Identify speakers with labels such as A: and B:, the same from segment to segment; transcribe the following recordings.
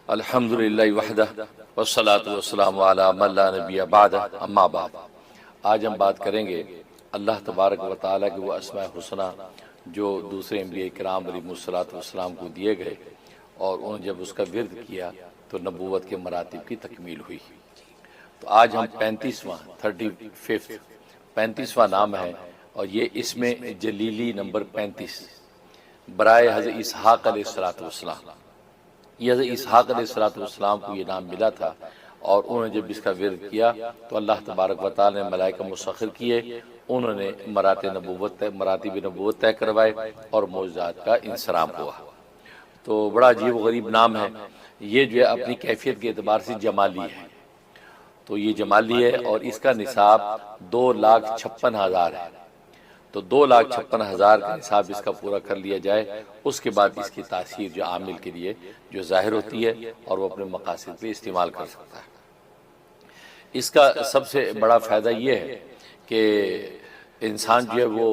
A: الحمدللہ وحدہ والصلاة والسلام علی من لا نبی بعدہ اما بعد۔ آج ہم بات کریں گے اللہ تبارک و تعالیٰ کے وہ اسماء حسنہ جو دوسرے انبیاء کرام علیہ الصلوۃ والسلام کو دیے گئے اور انہوں نے جب اس کا ورد کیا تو نبوت کے مراتب کی تکمیل ہوئی۔ تو آج ہم 35واں نام ہے اور یہ اس میں جلیلی نمبر 35 برائے حضرت اسحاق علیہ السلام۔ یہ حضرت اسحاق علیہ السلام کو یہ نام ملا تھا اور انہوں نے جب اس کا ورد کیا تو اللہ تبارک و تعالی نے ملائکہ مسخر کیے، انہوں نے مراتب نبوت طے کروائے اور معجزات کا انصرام ہوا۔ تو بڑا عجیب و غریب نام ہے یہ، جو ہے اپنی کیفیت کے اعتبار سے جمالی ہے۔ تو یہ جمالی ہے اور اس کا نصاب 2,56,000 ہے۔ تو 2,56,000 کا نصاب اس کا پورا کر لیا جائے، اس کے بعد اس کی تاثیر جو عامل کے لیے جو ظاہر ہوتی ہے اور وہ اپنے مقاصد پہ استعمال کر سکتا ہے۔ اس کا سب سے بڑا فائدہ یہ ہے کہ انسان جو ہے وہ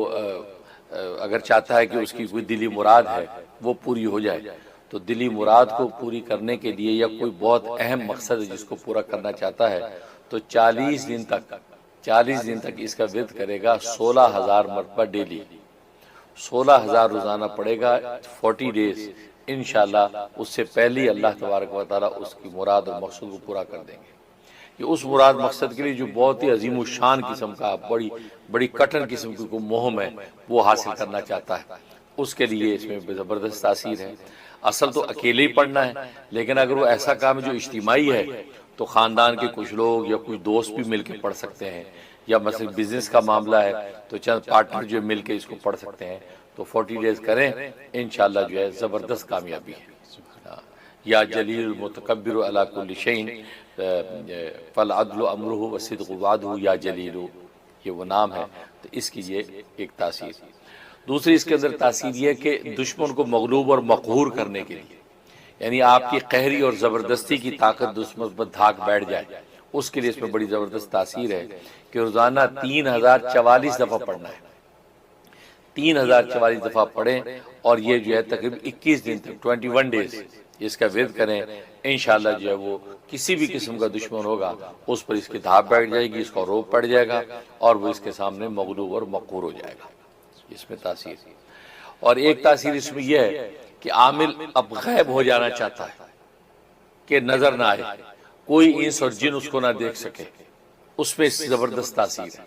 A: اگر چاہتا ہے کہ اس کی کوئی دلی مراد ہے وہ پوری ہو جائے، تو دلی مراد کو پوری کرنے کے لیے یا کوئی بہت اہم مقصد ہے جس کو پورا کرنا چاہتا ہے تو 40 دن تک اس کا ورد کرے گا 16,000 مرتبہ ڈیلی، 16,000 روزانہ پڑھے گا 40 ڈیز، انشاءاللہ اس سے پہلے اللہ تبارک و تعالیٰ اس کی مراد اور مقصد کو پورا کر دیں گے۔ یہ اس مراد مقصد کے لیے جو بہت ہی عظیم الشان قسم کا بڑی کٹن قسم کی کوئی مہم ہے وہ حاصل کرنا چاہتا ہے، اس کے لیے اس میں زبردست تاثیر ہے۔ اصل تو اکیلے ہی پڑھنا ہے، لیکن اگر وہ ایسا کام ہے جو اجتماعی ہے تو خاندان کے کچھ لوگ یا کچھ دوست بھی مل کے پڑھ سکتے ہیں، یا مثلا بزنس کا معاملہ ہے تو چند پارٹنر جو مل کے اس کو پڑھ سکتے ہیں۔ تو 40 ڈیز کریں انشاءاللہ جو ہے زبردست کامیابی ہے۔ یا جلیل المتکبر علی کل شیء فالعدل امرہ والصدق وعدہ یا جلیل، یہ وہ نام ہے۔ تو اس کی یہ ایک تاثیر۔ دوسری اس کے اندر تاثیر یہ کہ دشمن کو مغلوب اور مقہور کرنے کے لیے، یعنی آپ کی قہری اور زبردستی کی طاقت دشمن پر دھاک بیٹھ جائے، اس کے لیے اس میں بڑی زبردست تاثیر ہے کہ روزانہ 3,044 دفعہ پڑھنا ہے، 3,044 دفعہ پڑھیں اور یہ جو ہے تقریباً 21 دن تک 21 ڈیز اس کا ورد کریں، انشاءاللہ جو ہے وہ کسی بھی قسم کا دشمن ہوگا اس پر اس کی دھاپ بیٹھ جائے گی، اس کا روب پڑ جائے گا اور وہ اس کے سامنے مغلوب اور مقہور ہو جائے گا۔ اس میں تاثیر، اور ایک تاثیر اس میں یہ ہے کہ عامل اب غائب ہو جانا چاہتا ہے کہ نظر نہ آئے، کوئی انس اور جن اس کو نہ دیکھ سکے، اس میں زبردست تاثیر ہے۔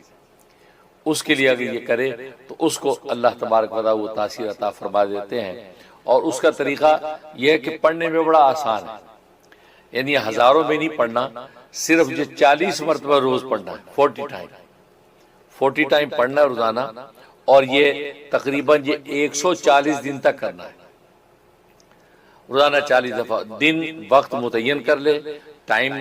A: اس کے لیے اگر یہ کرے تو اس کو اللہ تبارک و تعالیٰ وہ تاثیر عطا فرما دیتے ہیں۔ اور اس کا طریقہ یہ ہے کہ پڑھنے میں بڑا آسان ہے، یعنی ہزاروں میں نہیں پڑھنا، صرف جو 40 مرتبہ روز پڑھنا ہے، 40 ٹائم پڑھنا ہے روزانہ، اور یہ تقریباً یہ 140 دن تک کرنا ہے، روزانہ 40 دفعہ۔ دن وقت متعین کر لے، ٹائم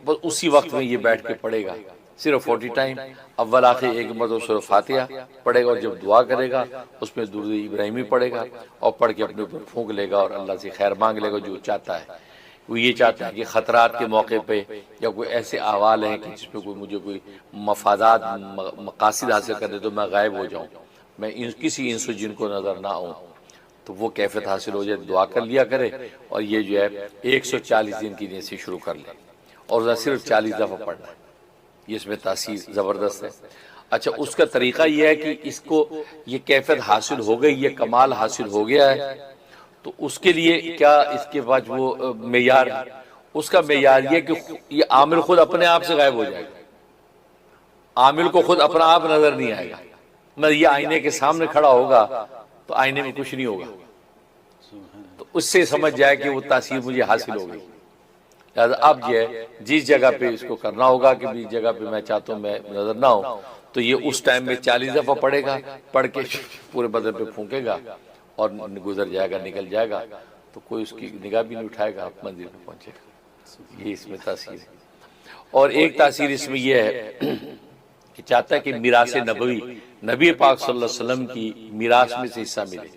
A: بس اسی وقت میں یہ بیٹھ کے پڑھے گا، صرف 40 ٹائم، اول آخر ایک مرتبہ سورہ فاتحہ پڑھے گا اور جب دعا کرے گا اس میں درود ابراہیمی پڑھے گا اور پڑھ کے اپنے اوپر پھونک لے گا اور اللہ سے خیر مانگ لے گا جو چاہتا ہے۔ وہ یہ چاہتا ہے کہ خطرات کے موقع پہ یا کوئی ایسے احوال ہیں کہ جس پہ مجھے کوئی مفادات مقاصد حاصل کرنے تو میں غائب ہو جاؤں، میں کسی انس و جن کو نظر نہ آؤں، تو وہ کیفیت حاصل ہو جائے، دعا کر لیا کرے اور یہ جو ہے 140 دن کی نیت سے شروع کر لے اور صرف 40 دفعہ پڑھنا ہے۔ یہ اس میں تاثیر زبردست ہے۔ اچھا، اس کا طریقہ یہ ہے کہ اس کو یہ کیفیت حاصل ہو گئی، یہ کمال حاصل ہو گیا ہے، تو اس کے لیے کیا اس کے بعد وہ معیار، اس کا معیار یہ کہ یہ عامل خود اپنے آپ سے غائب ہو جائے گا، عامل کو خود اپنا آپ نظر نہیں آئے گا، میں یہ آئینے کے سامنے کھڑا ہوگا تو آئینے میں کچھ نہیں ہوگا، تو اس سے سمجھ جائے کہ وہ تاثیر مجھے حاصل ہو گئی۔ لہذا اب جو ہے جس جگہ پہ اس کو کرنا ہوگا کہ جس جگہ پہ میں چاہتا ہوں میں نظر نہ ہوں، تو یہ اس ٹائم میں 40 دفعہ پڑھے گا، پڑھ کے پورے بدن پہ پھونکے گا اور گزر جائے گا، نکل جائے گا، تو کوئی اس کی نگاہ بھی نہیں اٹھائے گا، آپ منزل پہ پہنچے گا۔ یہ اس میں تاثیر ہے۔ اور ایک تاثیر اس میں یہ ہے کہ چاہتا ہے کہ میراث نبوی، نبی پاک صلی اللہ علیہ وسلم کی میراث میں سے حصہ ملے۔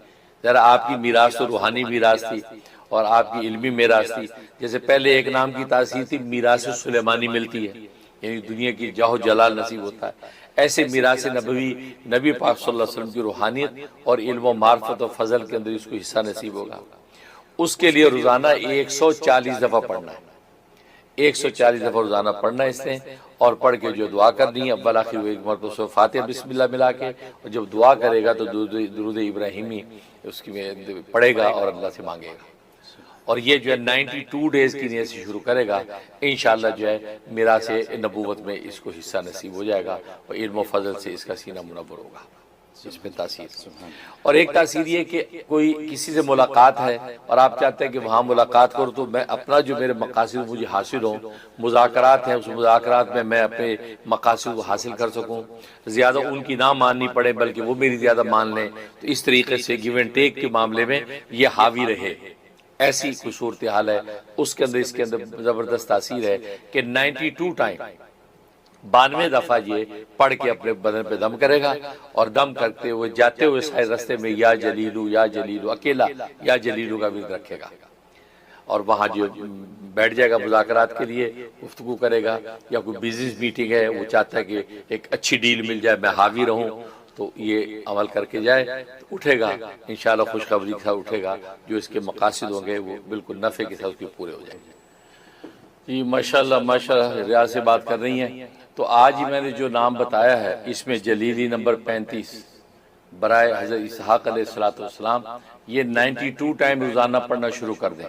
A: ذرا آپ کی میراث تو روحانی میراث تھی اور آپ کی علمی میراث تھی، جیسے پہلے ایک نام کی تاثیر تھی میراث سلیمانی ملتی ہے، یعنی دنیا کی جاہ و جلال نصیب ہوتا ہے، ایسے میراث نبوی نبی پاک صلی اللہ علیہ وسلم کی روحانیت اور علم و معرفت و فضل کے اندر اس کو حصہ نصیب ہوگا۔ اس کے لیے روزانہ 140 دفعہ پڑھنا ہے، 140 دفعہ روزانہ پڑھنا اس نے، اور پڑھ کے جو دعا کرنی ہے اول آخر ایک مرتبہ سورہ فاتحہ بسم اللہ ملا کے، اور جب دعا کرے گا تو درود ابراہیمی اس کی پڑھے گا اور اللہ سے مانگے گا، اور یہ جو ہے 92 ڈیز کی نیت سے شروع کرے گا، انشاءاللہ جو ہے میراث نبوت میں اس کو حصہ نصیب ہو جائے گا، اور علم و فضل سے اس کا سینہ منور ہوگا، اس میں تاثیر۔ اور ایک تاثیر یہ کہ کوئی کسی سے ملاقات ہے اور آپ چاہتے ہیں کہ وہاں ملاقات کرو، تو میں اپنا جو میرے مقاصد مجھے حاصل ہوں، مذاکرات ہیں، اس مذاکرات میں اپنے مقاصد کو حاصل کر سکوں، زیادہ ان کی نہ ماننی پڑے بلکہ وہ میری زیادہ مان لیں، تو اس طریقے سے گیو اینڈ ٹیک کے معاملے میں یہ حاوی رہے، ایسی کوئی صورتحال ہے اس کے اندر، اس کے اندر زبردست تاثیر ہے کہ 92 ٹائم 92 دفعہ یہ پڑھ کے اپنے بدن پہ دم کرے گا، اور دم کرتے ہوئے جاتے ہوئے سارے رستے میں یا جلیلو یا جلیلو، اکیلا یا جلیلو کا ورد رکھے گا، اور وہاں جو بیٹھ جائے گا مذاکرات کے لیے، گفتگو کرے گا، یا کوئی بزنس میٹنگ ہے وہ چاہتا ہے کہ ایک اچھی ڈیل مل جائے، میں حاوی رہوں، تو یہ عمل کر کے جائے، اٹھے گا انشاءاللہ خوشخبری کے ساتھ اٹھے گا، جو اس کے مقاصد ہوں گے وہ بالکل نفع کے ساتھ اس کے پورے ہو جائیں گے۔ جی ماشاءاللہ ماشاءاللہ، ریاض سے بات کر رہی ہیں، تو آج ہی میں نے جو نام بتایا ہے اس میں جلیلی نمبر 35 برائے حضرت اسحاق علیہ السلام، یہ 92 ٹائم روزانہ پڑھنا شروع کر دیں،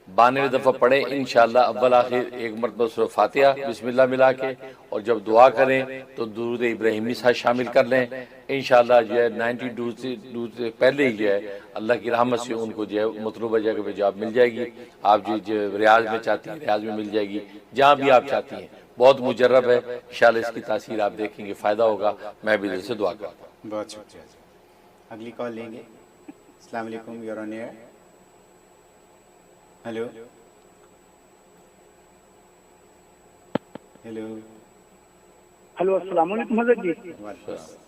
A: 92 دفعہ پڑھیں انشاءاللہ، اول آخر ایک مرتبہ سورہ فاتحہ بسم اللہ ملا کے، اور جب دعا کریں تو درود ابراہیمی ساتھ شامل کر لیں، انشاءاللہ جو ہے 92 سے پہلے ہی جو ہے اللہ کی رحمت سے ان کو جو ہے مطلوبہ جگہ پہ جاب مل جائے گی، آپ جو ریاض میں چاہتی ہیں ریاض میں مل جائے گی، جہاں بھی آپ چاہتی ہیں، بہت مجرب ہے، انشاءاللہ اس کی تاثیر آپ دیکھیں گے، فائدہ ہوگا، میں بھی دل سے دعا کرتا ہوں۔
B: بہت شکریہ جی۔ اگلی کال لیں گے۔ السلام علیکم، your on air. Hello hello
C: hello, السلام علیکم حضرت جی۔
B: وعلیکم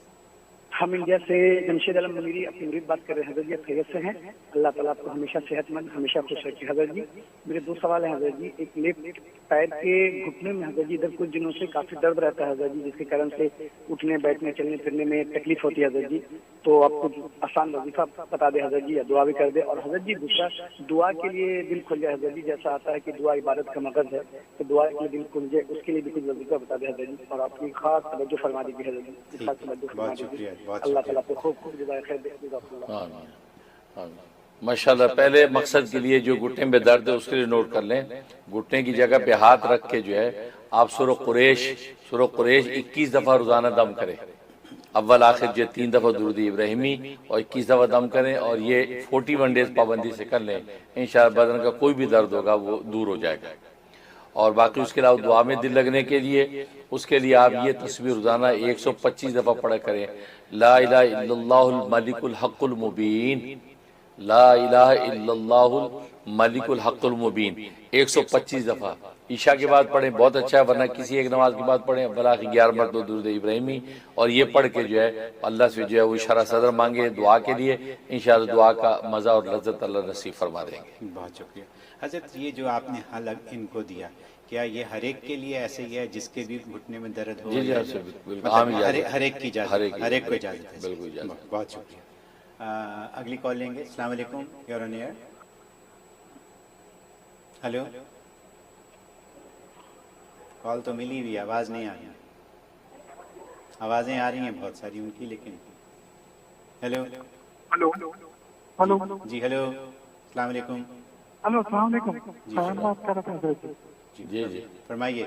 C: ہم انڈیا سے جمشید عالم منیری اپنی مرید بات کر رہے ہیں حضرت جی، خیریت سے ہیں؟ اللہ تعالیٰ آپ کو ہمیشہ صحت مند، ہمیشہ خوش رکھے حضرت جی۔ میرے دو سوال ہیں حضرت جی، ایک لیفٹ پیر کے گھٹنے میں حضرت جی ادھر کچھ دنوں سے کافی درد رہتا ہے حضرت جی، جس کے کارن سے اٹھنے بیٹھنے چلنے پھرنے میں تکلیف ہوتی ہے حضرت جی، تو آپ کچھ آسان وظیفہ بتا دیں حضرت جی، یا دعا بھی کر دیں، اور حضرت جی دوسرا دعا کے لیے دل کھل جائے حضرت جی، جیسا آتا ہے کہ دعا عبادت کا مغز ہے، تو دعا کے لیے دل کھل جائے، اس کے لیے بھی کچھ وظیفہ بتا دیں حضرت جی، اور آپ کی خاص توجہ فرما دیجیے حضرت جی، خاص توجہ فرما
B: بہت
C: دیجیے،
B: شکریہ، بہت
C: اللہ
B: شکریہ۔
C: تعالیٰ کو خوب خوب جزائے خیر دے، جزاک اللہ۔
A: آمین آمین۔ ماشاءاللہ، پہلے مقصد کے لیے جو گھٹنے میں درد ہے اس کے لیے نوٹ کر لیں، گھٹنے کی جگہ پہ ہاتھ رکھ کے جو ہے آپ سورہ قریش 21 دفعہ روزانہ دم کریں، اول آخر جو 3 دفعہ درود ابراہیمی اور 21 دفعہ دم کریں، اور یہ 41 ڈیز پابندی سے کر لیں، انشاءاللہ بدن کا کوئی بھی درد ہوگا وہ دور ہو جائے گا۔ اور باقی اس کے علاوہ دعا میں دل لگنے کے لیے، اس کے لیے آپ یہ تسبیح روزانہ 125 دفعہ پڑھا کریں، لا الہ الا اللہ الملک الحق المبین، لا الہ الا اللہ الملک الحق المبین 125 دفعہ، عشاء کے بعد پڑھیں بہت اچھا ہے، ورنہ کسی ایک نماز کے بعد پڑھیں، بلاخی 11 مرتبہ درود ابراہیمی، اور یہ پڑھ کے جو ہے اللہ سے جو ہے وہ شرح صدر مانگے دعا کے لیے، انشاءاللہ دعا کا مزہ اور لذت اللہ نصیب فرما دیں گے۔
B: بہت شکریہ حضرت۔ یہ جو آپ نے حل ان کو دیا، کیا یہ ہر ایک کے لیے ایسے ہی ہے جس کے بھی گھٹنے میں درد ہو؟
A: جی جی
B: یا
A: بالکل عام
B: مطلب
A: اجازت،
B: ہر ایک کی اجازت، ہر ایک کو اجازت ہے؟
A: بالکل اجازت۔
B: بہت شکریہ۔ اگلی کال لیں گے۔ السلام علیکم، یور آن ایئر۔ ہلو، کال تو ملی ہوئی، آواز نہیں آ رہی۔ آوازیں آ رہی ہیں بہت ساری ان کی، لیکن ہیلو
C: ہلو ہلو
B: جی، ہیلو، السلام علیکم۔
C: ہلو، السلام علیکم،
B: جی،
C: فیض بات کر رہا تھا حضرت جی۔
A: جی جی
B: فرمائیے۔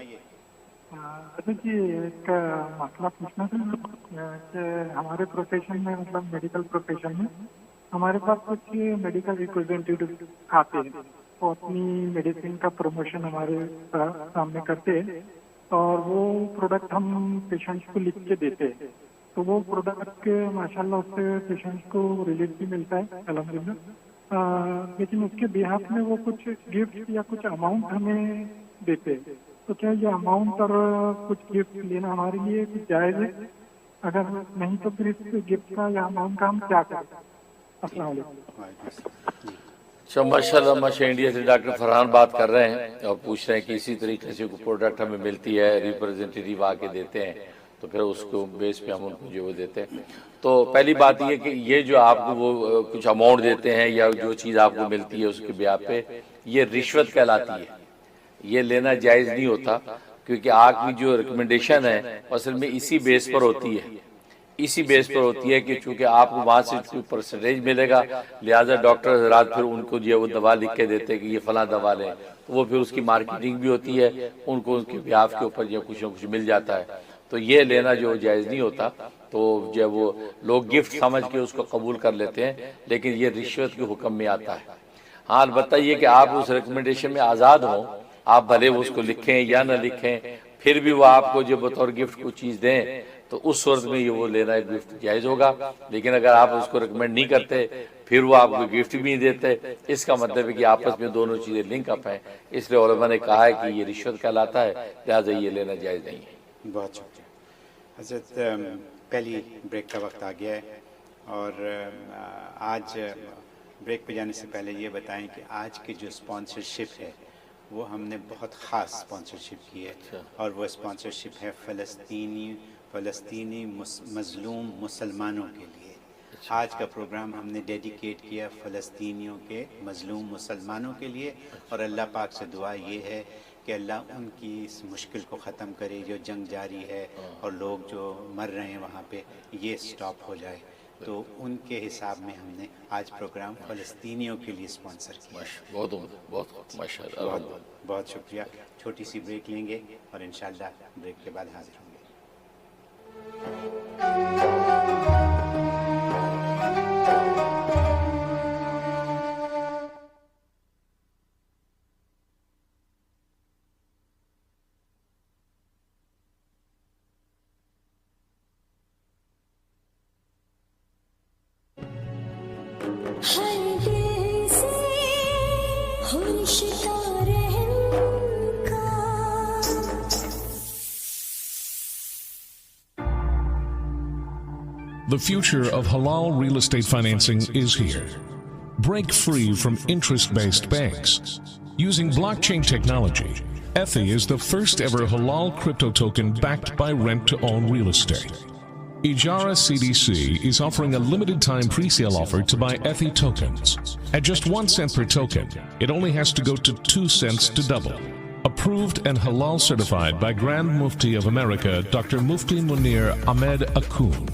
C: حضرت جی ایک مسئلہ پوچھنا تھا کہ ہمارے پروفیشن میں، مطلب میڈیکل پروفیشن میں ہمارے پاس کچھ میڈیکل ریپرزینٹیو آتے ہیں، وہ اپنی میڈیسن کا پروموشن ہمارے سامنے کرتے ہیں، اور وہ پروڈکٹ ہم پیشنٹس کو لکھ کے دیتے ہیں، تو وہ پروڈکٹ ماشاءاللہ اس سے پیشنٹس کو ریلیف بھی ملتا ہے الحمدللہ، لیکن اس کے بیہاف میں وہ کچھ گفٹ یا کچھ اماؤنٹ ہمیں دیتے ہیں، تو کیا یہ اماؤنٹ اور کچھ گفٹ لینا ہمارے لیے کچھ جائز ہے؟ اگر نہیں تو پھر اس گفٹ کا یا اماؤنٹ کا ہم کیا کریں؟ السلام علیکم۔
A: اچھا، ماشاءاللہ ماشاءاللہ، انڈیا سے ڈاکٹر فرحان بات کر رہے ہیں اور پوچھ رہے ہیں کہ اسی طریقے سے کوئی پروڈکٹ ہمیں ملتی ہے، ریپرزینٹیٹیو آ کے دیتے ہیں، تو پھر اس کو بیس پہ ہم ان کو جو وہ دیتے ہیں. تو پہلی بات یہ کہ یہ جو آپ کو وہ کچھ اماؤنٹ دیتے ہیں یا جو چیز آپ کو ملتی ہے اس کے بیاہ پہ، یہ رشوت کہلاتی ہے. یہ لینا جائز نہیں ہوتا، کیونکہ آپ کی جو ریکمنڈیشن ہے اصل میں اسی بیس پر ہوتی ہے. اسی بیس پر ہوتی ہے کہ چونکہ آپ کو وہاں سے کوئی پرسنٹیج ملے گا، لہٰذا ڈاکٹر حضرات پھر ان کو جو ہے وہ دوا لکھ کے دیتے ہیں کہ یہ فلاں دوا لیں، تو وہ پھر اس کی مارکیٹنگ بھی ہوتی ہے، ان کو ان کے بیاف کے اوپر جو کچھ نہ کچھ مل جاتا ہے. تو یہ لینا جو جائز نہیں ہوتا. تو جو ہے وہ لوگ گفٹ سمجھ کے اس کو قبول کر لیتے ہیں، لیکن یہ رشوت کے حکم میں آتا ہے. ہاں البتہ یہ کہ آپ اس ریکمنڈیشن میں آزاد ہوں، آپ بھلے اس کو لکھیں یا نہ لکھیں، پھر بھی وہ آپ کو جو بطور گفٹ کو چیز دیں تو اس صورت میں یہ وہ لینا ایک گفٹ جائز ہوگا. لیکن اگر آپ اس کو ریکمینڈ نہیں کرتے پھر وہ آپ کو گفٹ بھی نہیں دیتے، اس کا مطلب ہے کہ آپس میں دونوں چیزیں لنک اپ ہیں. اس لیے علماء نے کہا ہے کہ یہ رشوت کہلاتا ہے، لہٰذا یہ لینا جائز نہیں ہے.
B: بہت شکریہ حضرت. پہلی بریک کا وقت آ گیا ہے، اور آج بریک پہ جانے سے پہلے یہ بتائیں کہ آج کی جو اسپانسرشپ ہے وہ ہم نے بہت خاص اسپانسرشپ کی ہے، اور وہ اسپانسرشپ ہے فلسطینی مظلوم مسلمانوں کے لیے. آج کا پروگرام ہم نے ڈیڈیکیٹ کیا فلسطینیوں کے مظلوم مسلمانوں کے لیے، اور اللہ پاک سے دعا یہ ہے کہ اللہ ان کی اس مشکل کو ختم کرے. جو جنگ جاری ہے اور لوگ جو مر رہے ہیں وہاں پہ، یہ سٹاپ ہو جائے. تو ان کے حساب میں ہم نے آج پروگرام فلسطینیوں کے لیے اسپانسر کیا.
A: بہت بہت ماشاء اللہ.
B: بہت بہت شکریہ. چھوٹی سی بریک لیں گے اور انشاءاللہ بریک کے بعد حاضر ہوں گے.
D: The future of halal real estate financing is here. Break free from interest-based banks. Using blockchain technology, Ethi is the first ever halal crypto token backed by rent-to-own real estate. Ijara CDC is offering a limited time pre-sale offer to buy Ethi tokens. At just 1 cent per token, it only has to go to 2 cents to double. Approved and halal certified by Grand Mufti of America, Dr. Mufti Munir Ahmed Akun.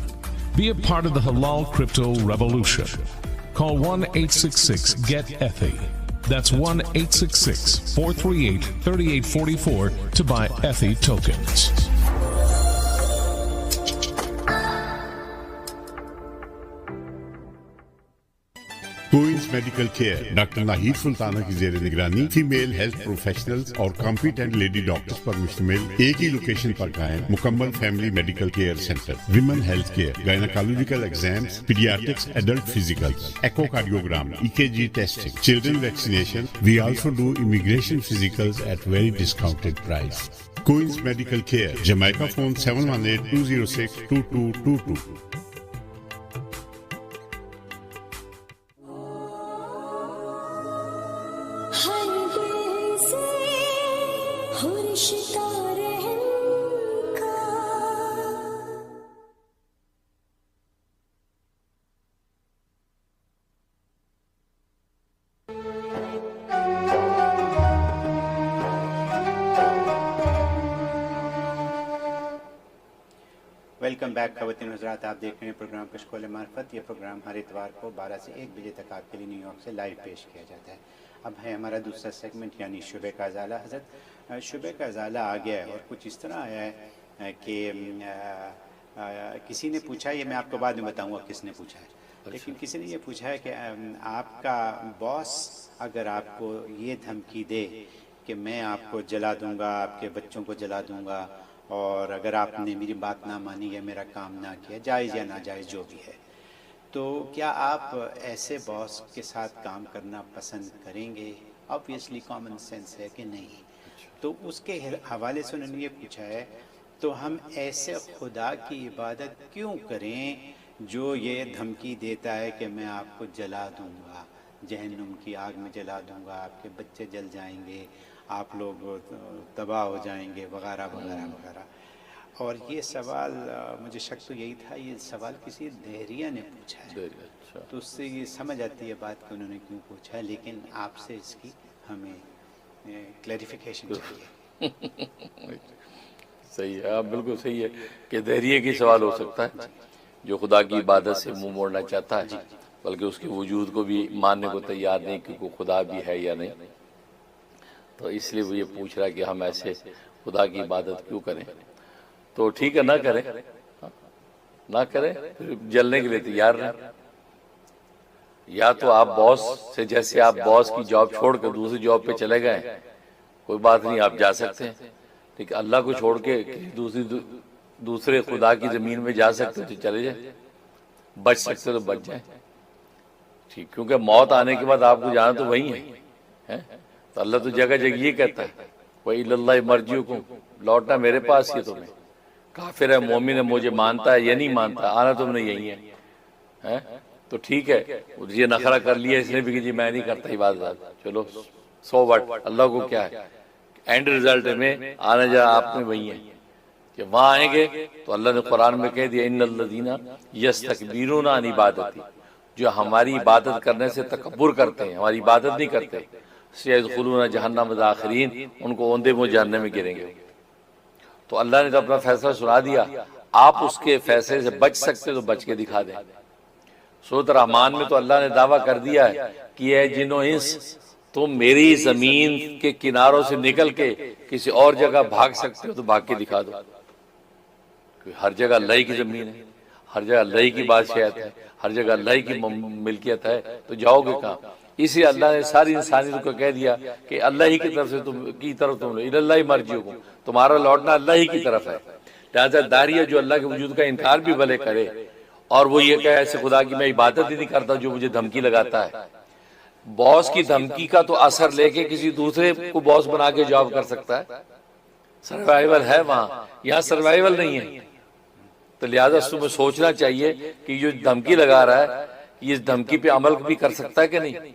D: Be a part of the halal crypto revolution. Call 1-866-GET-ETHI. That's 1-866-438-3844 to buy Ethi tokens.
E: Queens medical care doctor Nahid Sultana کی زیر نگرانی female health professionals اور competent lady doctors پر مشتمل ایک ہی location پر قائم مکمل family medical care centre. Women health care, gynaecological exams, paediatrics, adult physicals, echocardiogram, EKG testing, children vaccination. We also do immigration physicals at very discounted price. Queens medical care, Jamaica phone 718-206-2222.
B: Welcome back خواتین حضرات. آپ دیکھ رہے ہیں programme کشکول معرفت. یہ programme ہر اتوار کو 12 سے 1 بجے تک آپ کے لیے نیو یارک سے لائیو پیش کیا جاتا ہے. اب ہے ہمارا دوسرا سیگمنٹ یعنی شبے کا ازالہ. حضرت شبے کا ازالہ آ گیا ہے اور کچھ اس طرح آیا ہے کہ کسی نے پوچھا، یہ میں آپ کو بعد میں بتاؤں گا کس نے پوچھا ہے، لیکن کسی نے یہ پوچھا ہے کہ آپ کا باس اگر آپ کو یہ دھمکی دے کہ میں آپ کو جلا دوں گا، آپ کے بچوں کو جلا دوں گا، اور اگر آپ نے میری بات نہ مانی یا میرا کام نہ کیا، جائز یا ناجائز جو بھی ہے، تو کیا آپ ایسے باس کے ساتھ کام کرنا پسند کریں گے؟ آبویسلی کامن سینس ہے کہ نہیں. تو اس کے حوالے سے انہوں نے یہ پوچھا ہے، تو ہم ایسے خدا کی عبادت کیوں کریں جو یہ دھمکی دیتا ہے کہ میں آپ کو جلا دوں گا، جہنم کی آگ میں جلا دوں گا، آپ کے بچے جل جائیں گے، آپ لوگ تباہ ہو جائیں گے، وغیرہ وغیرہ وغیرہ. اور یہ سوال مجھے شک تو یہی تھا، یہ سوال کسی دہریہ نے پوچھا ہے،
A: اچھا
B: تو اس سے یہ سمجھ آتی ہے بات کہ انہوں نے کیوں پوچھا ہے، لیکن آپ سے اس کی ہمیں کلیریفیکیشن چاہیے۔
A: صحیح ہے، آپ بالکل صحیح ہے کہ دہریے کی سوال ہو سکتا ہے جو خدا کی عبادت سے منہ موڑنا چاہتا ہے، بلکہ اس کے وجود کو بھی ماننے کو تیار نہیں کہ کوئی خدا بھی ہے یا نہیں، تو اس لیے وہ یہ پوچھ رہا ہے کہ ہم ایسے خدا کی عبادت کیوں کریں۔ تو ٹھیک ہے، نہ کریں، نہ کریں، پھر جلنے کے لیے تیار رہیں۔ یا تو آپ باس سے، جیسے آپ باس کی جاب چھوڑ کر دوسری جاب پہ چلے گئے، کوئی بات نہیں، آپ جا سکتے ہیں، ٹھیک ہے، اللہ کو چھوڑ کے دوسرے خدا کی زمین میں جا سکتے تو چلے جائیں، بچ سکتے تو بچ جائیں، ٹھیک، کیونکہ موت آنے کے بعد آپ کو جانا تو وہی ہے، تو اللہ تو جگہ جگہ یہ کہتا ہے وَإِلَى اللَّهِ مَرْجِعُكُمْ، لوٹنا میرے پاس ہی تمہیں، کافر ہے مومن ہے مجھے مانتا ہے یا نہیں مانتا، آنا تم نے یہی ہے، تو ٹھیک ہے، یہ نخرہ کر لیا اس نے بھی کہ جی میں نہیں کرتا عبادت، چلو سو وٹ، اللہ کو کیا ہے، اینڈ ریزلٹ میں آنا جا آپ میں وہی ہے کہ وہاں آئیں گے تو اللہ نے قرآن میں کہہ دیا ان الذین یستکبرون عن عبادتی، جو ہماری عبادت کرنے سے تکبر کرتے ہیں، ہماری عبادت نہیں کرتے، سیدخلون جہنم داخرین، ان کو اوندے منہ جہنم میں گریں گے۔ تو اللہ نے تو اپنا فیصلہ سنا دیا، آپ اس کے فیصلے سے بچ سکتے تو بچ کے دکھا دیں۔ سورۃ الرحمن میں تو اللہ نے دعویٰ کر دیا ہے کہ اے جن و انس، تم میری زمین کے کناروں سے نکل کے کسی اور جگہ بھاگ سکتے ہو تو بھاگ کے دکھا دو، ہر جگہ اللہ ہی کی زمین ہے، ہر جگہ اللہ ہی کی بادشاہت ہے، ہر جگہ اللہ ہی کی ملکیت ہے، تو جاؤ گے کہاں؟ اسی اللہ نے ساری انسانیت کو کہہ دیا کہ اللہ ہی کی طرف سے تم الی اللہ مرجعکم، تمہارا لوٹنا اللہ ہی کی طرف ہے۔ لہٰذا داریہ جو اللہ کے وجود کا انکار بھی بھلے کرے اور وہ یہ کہے ایسے خدا کی میں عبادت ہی نہیں کرتا جو مجھے دھمکی لگاتا ہے، باس کی دھمکی کا تو اثر لے کے کسی دوسرے کو باس بنا کے جاب کر سکتا ہے، سروائیول ہے وہاں، یہاں سروائیول نہیں ہے، تو لہٰذا تمہیں سوچنا چاہیے کہ جو دھمکی لگا رہا ہے یہ دھمکی پہ عمل بھی کر سکتا ہے کہ نہیں۔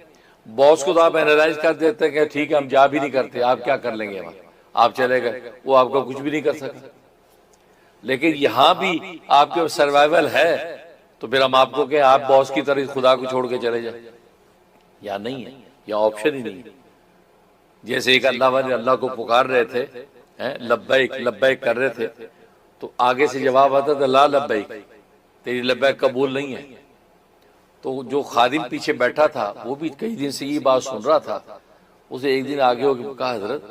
A: باس کو تو آپ اینالائز کر دیتے ہیں کہ ٹھیک ہے ہم جا بھی نہیں کرتے، آپ کیا کر لیں گے وہاں، آپ چلے گئے، وہ آپ کا کچھ بھی نہیں کر سکتا، لیکن یہاں بھی آپ کے سروائیول ہے تو پھر ہم آپ کو کہ آپ باس کی طرح خدا کو چھوڑ کے چلے جائیں، یا نہیں ہے، یا آپشن ہی نہیں ہے۔ جیسے ایک اللہ والے اللہ کو پکار رہے تھے، لبیک لبیک کر رہے تھے، تو آگے سے جواب آتا تھا لا لبیک، تیری لبیک قبول نہیں ہے، تو جو خادم پیچھے بیٹھا تھا وہ بھی کئی دن سے یہ بات سن رہا تھا، اسے ایک دن آگے ہو کے کہا حضرت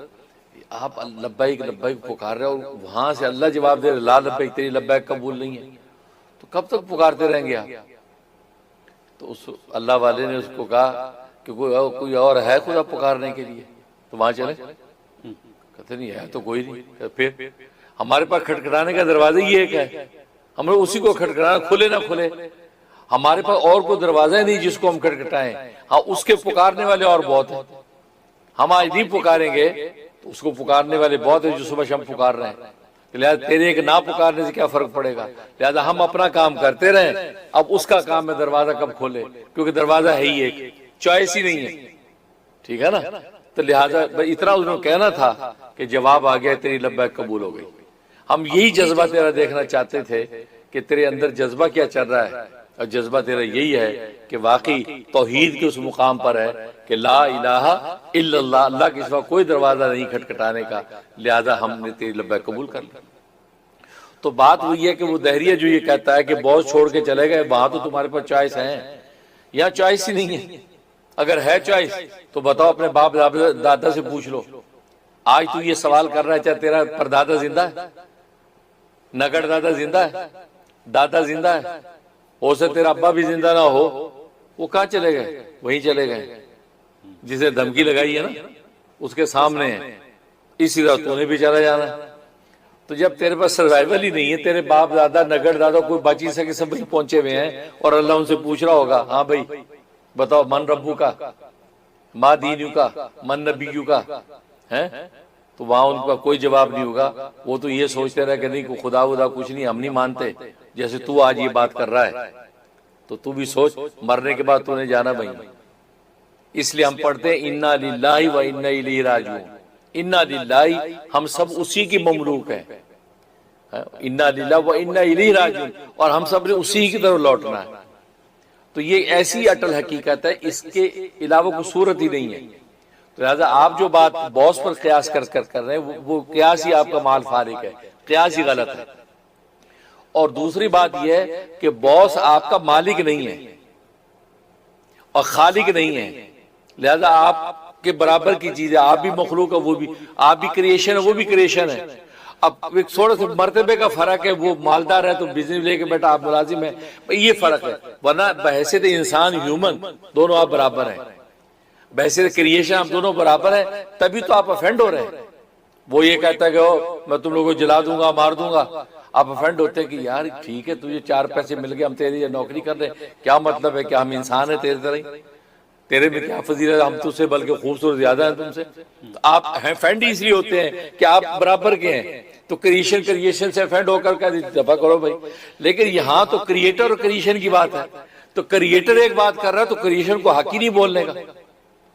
A: آپ لبیک لبیک پکار رہے اور وہاں سے اللہ جواب دے رہے لا لبیک، تیری لبیک قبول نہیں ہے، تو کب تک پکارتے رہیں گے آپ؟ تو اس اللہ والے نے اس کو کہا کہ کوئی اور ہے خدا پکارنے کے لیے، تو وہاں چلے، کہتے نہیں ہے تو کوئی نہیں، پھر ہمارے پاس کھٹکھٹانے کا دروازہ ہی ایک ہے، ہم اسی کو کھٹکھٹانا، کھلے نہ کھلے، ہمارے پاس اور کوئی دروازہ ہی نہیں جس کو ہم کھٹکھٹائیں، ہاں اس کے پکارنے والے اور بہت ہیں، ہم آج نہیں پکاریں گے تو اس کو پکارنے والے بہت ہیں جو صبح شام پکار رہے ہیں، لہٰذا تیرے ایک نہ پکارنے سے کیا فرق پڑے گا، لہٰذا ہم اپنا کام کرتے رہیں، اب اس کا کام میں دروازہ کب کھولے، کیونکہ دروازہ ہے ہی ایک، چوائس ہی نہیں ہے، ٹھیک ہے نا۔ تو لہٰذا اتنا انہوں نے کہنا تھا کہ جواب آ گیا تیری لبیک قبول ہو گئی۔ ہم یہی جذبہ تیرا دیکھنا چاہتے تھے کہ تیرے اندر جذبہ کیا چل رہا ہے، اور جذبہ تیرا یہی ہے کہ واقعی توحید کے اس مقام پر ہے کہ لا الہ الا اللہ، اللہ کے سوا کوئی دروازہ نہیں کھٹکھٹانے کا، لہذا ہم نے تیری لبیک قبول کر لی۔ تو بات وہی ہے کہ وہ دہریہ جو یہ کہتا ہے کہ باس چھوڑ کے چلے گئے، وہاں تو تمہارے پاس چوائس ہے، یہاں چوائس ہی نہیں ہے، اگر ہے چوائس تو بتاؤ اپنے باپ دادا سے پوچھ لو، آج تو یہ سوال کر رہا ہے چاہے تیرا پردادا زندہ ہے، نگڑ دادا زندہ ہے، دادا زندہ ہے، ہو سکتا تیرا ابا بھی زندہ نہ ہو، وہ کہاں چلے گئے؟ وہیں چلے گئے جسے دھمکی لگائی ہے نا، اس کے سامنے ہے، اسی طرح تو نے بھی چلا جانا۔ تو جب تیرے پاس سروائیول ہی نہیں ہے، تیرے باپ دادا نگڑ دادا کوئی بچ ہی سکے، سب پہنچے ہوئے ہیں، اور اللہ ان سے پوچھ رہا ہوگا ہاں بھائی بتاؤ من ربو کا، ما دینو کا، من نبیو کا ہے، تو وہاں ان کا کوئی جواب نہیں ہوگا، وہ تو یہ سوچتے رہے کہ نہیں خدا ودا کچھ نہیں، ہم نہیں مانتے، جیسے تو آج یہ بات کر رہا ہے، تو تو بھی سوچ مرنے کے بعد تو نے جانا بھائی۔ اس لیے ہم پڑھتے ہیں انا للہ و انا الیہ راجعون، انا للہ، ہم سب اسی کی مملوک ہیں، انا للہ و انا الیہ راجعون، اور ہم سب نے اسی کی طرف لوٹنا ہے۔ تو یہ ایسی اٹل حقیقت ہے، اس کے علاوہ کوئی صورت ہی نہیں ہے۔ تو لہٰذا آپ جو بات باس پر قیاس کر رہے ہیں وہ قیاس ہی آپ کا مال فارغ ہے، قیاس ہی غلط ہے۔ اور دوسری بات یہ ہے کہ باس آپ کا مالک نہیں ہے اور خالق نہیں ہے، لہذا آپ کے برابر کی چیز ہے، آپ بھی مخلوق ہے، وہ بھی، آپ بھی کریشن ہے، وہ بھی کریشن ہے۔ اب ایک تھوڑا سا مرتبے کا فرق ہے، وہ مالدار ہے تو بزنس لے کے بیٹا، آپ ملازم ہے، یہ فرق ہے، ورنہ بحیثیت انسان ہیومن دونوں آپ برابر ہیں، بحیثیت کریشن آپ دونوں برابر ہیں، تبھی تو آپ افینڈ ہو رہے ہیں۔ وہ یہ کہتا ہے کہ میں تم لوگوں کو جلا دوں گا، مار دوں گا، آپ افینڈ ہوتے ہیں کہ یار ٹھیک ہے تجھے 4 پیسے مل گئے، ہم تیری نوکری کر رہے ہیں، کیا مطلب ہے کہ ہم انسان ہیں تیرے طرح، تیرے میں کیا فضیلت، ہم تجھ سے بلکہ خوبصورت زیادہ ہیں تم سے۔ تو آپ افینڈ اس لیے ہوتے ہیں کہ آپ برابر کے ہیں، تو کریشن سے افینڈ ہو کر دفع کرو بھائی۔ لیکن یہاں تو کریٹر اور کریشن کی بات ہے، تو کریٹر ایک بات کر رہا ہے تو کریشن کو حق ہی نہیں بولنے کا،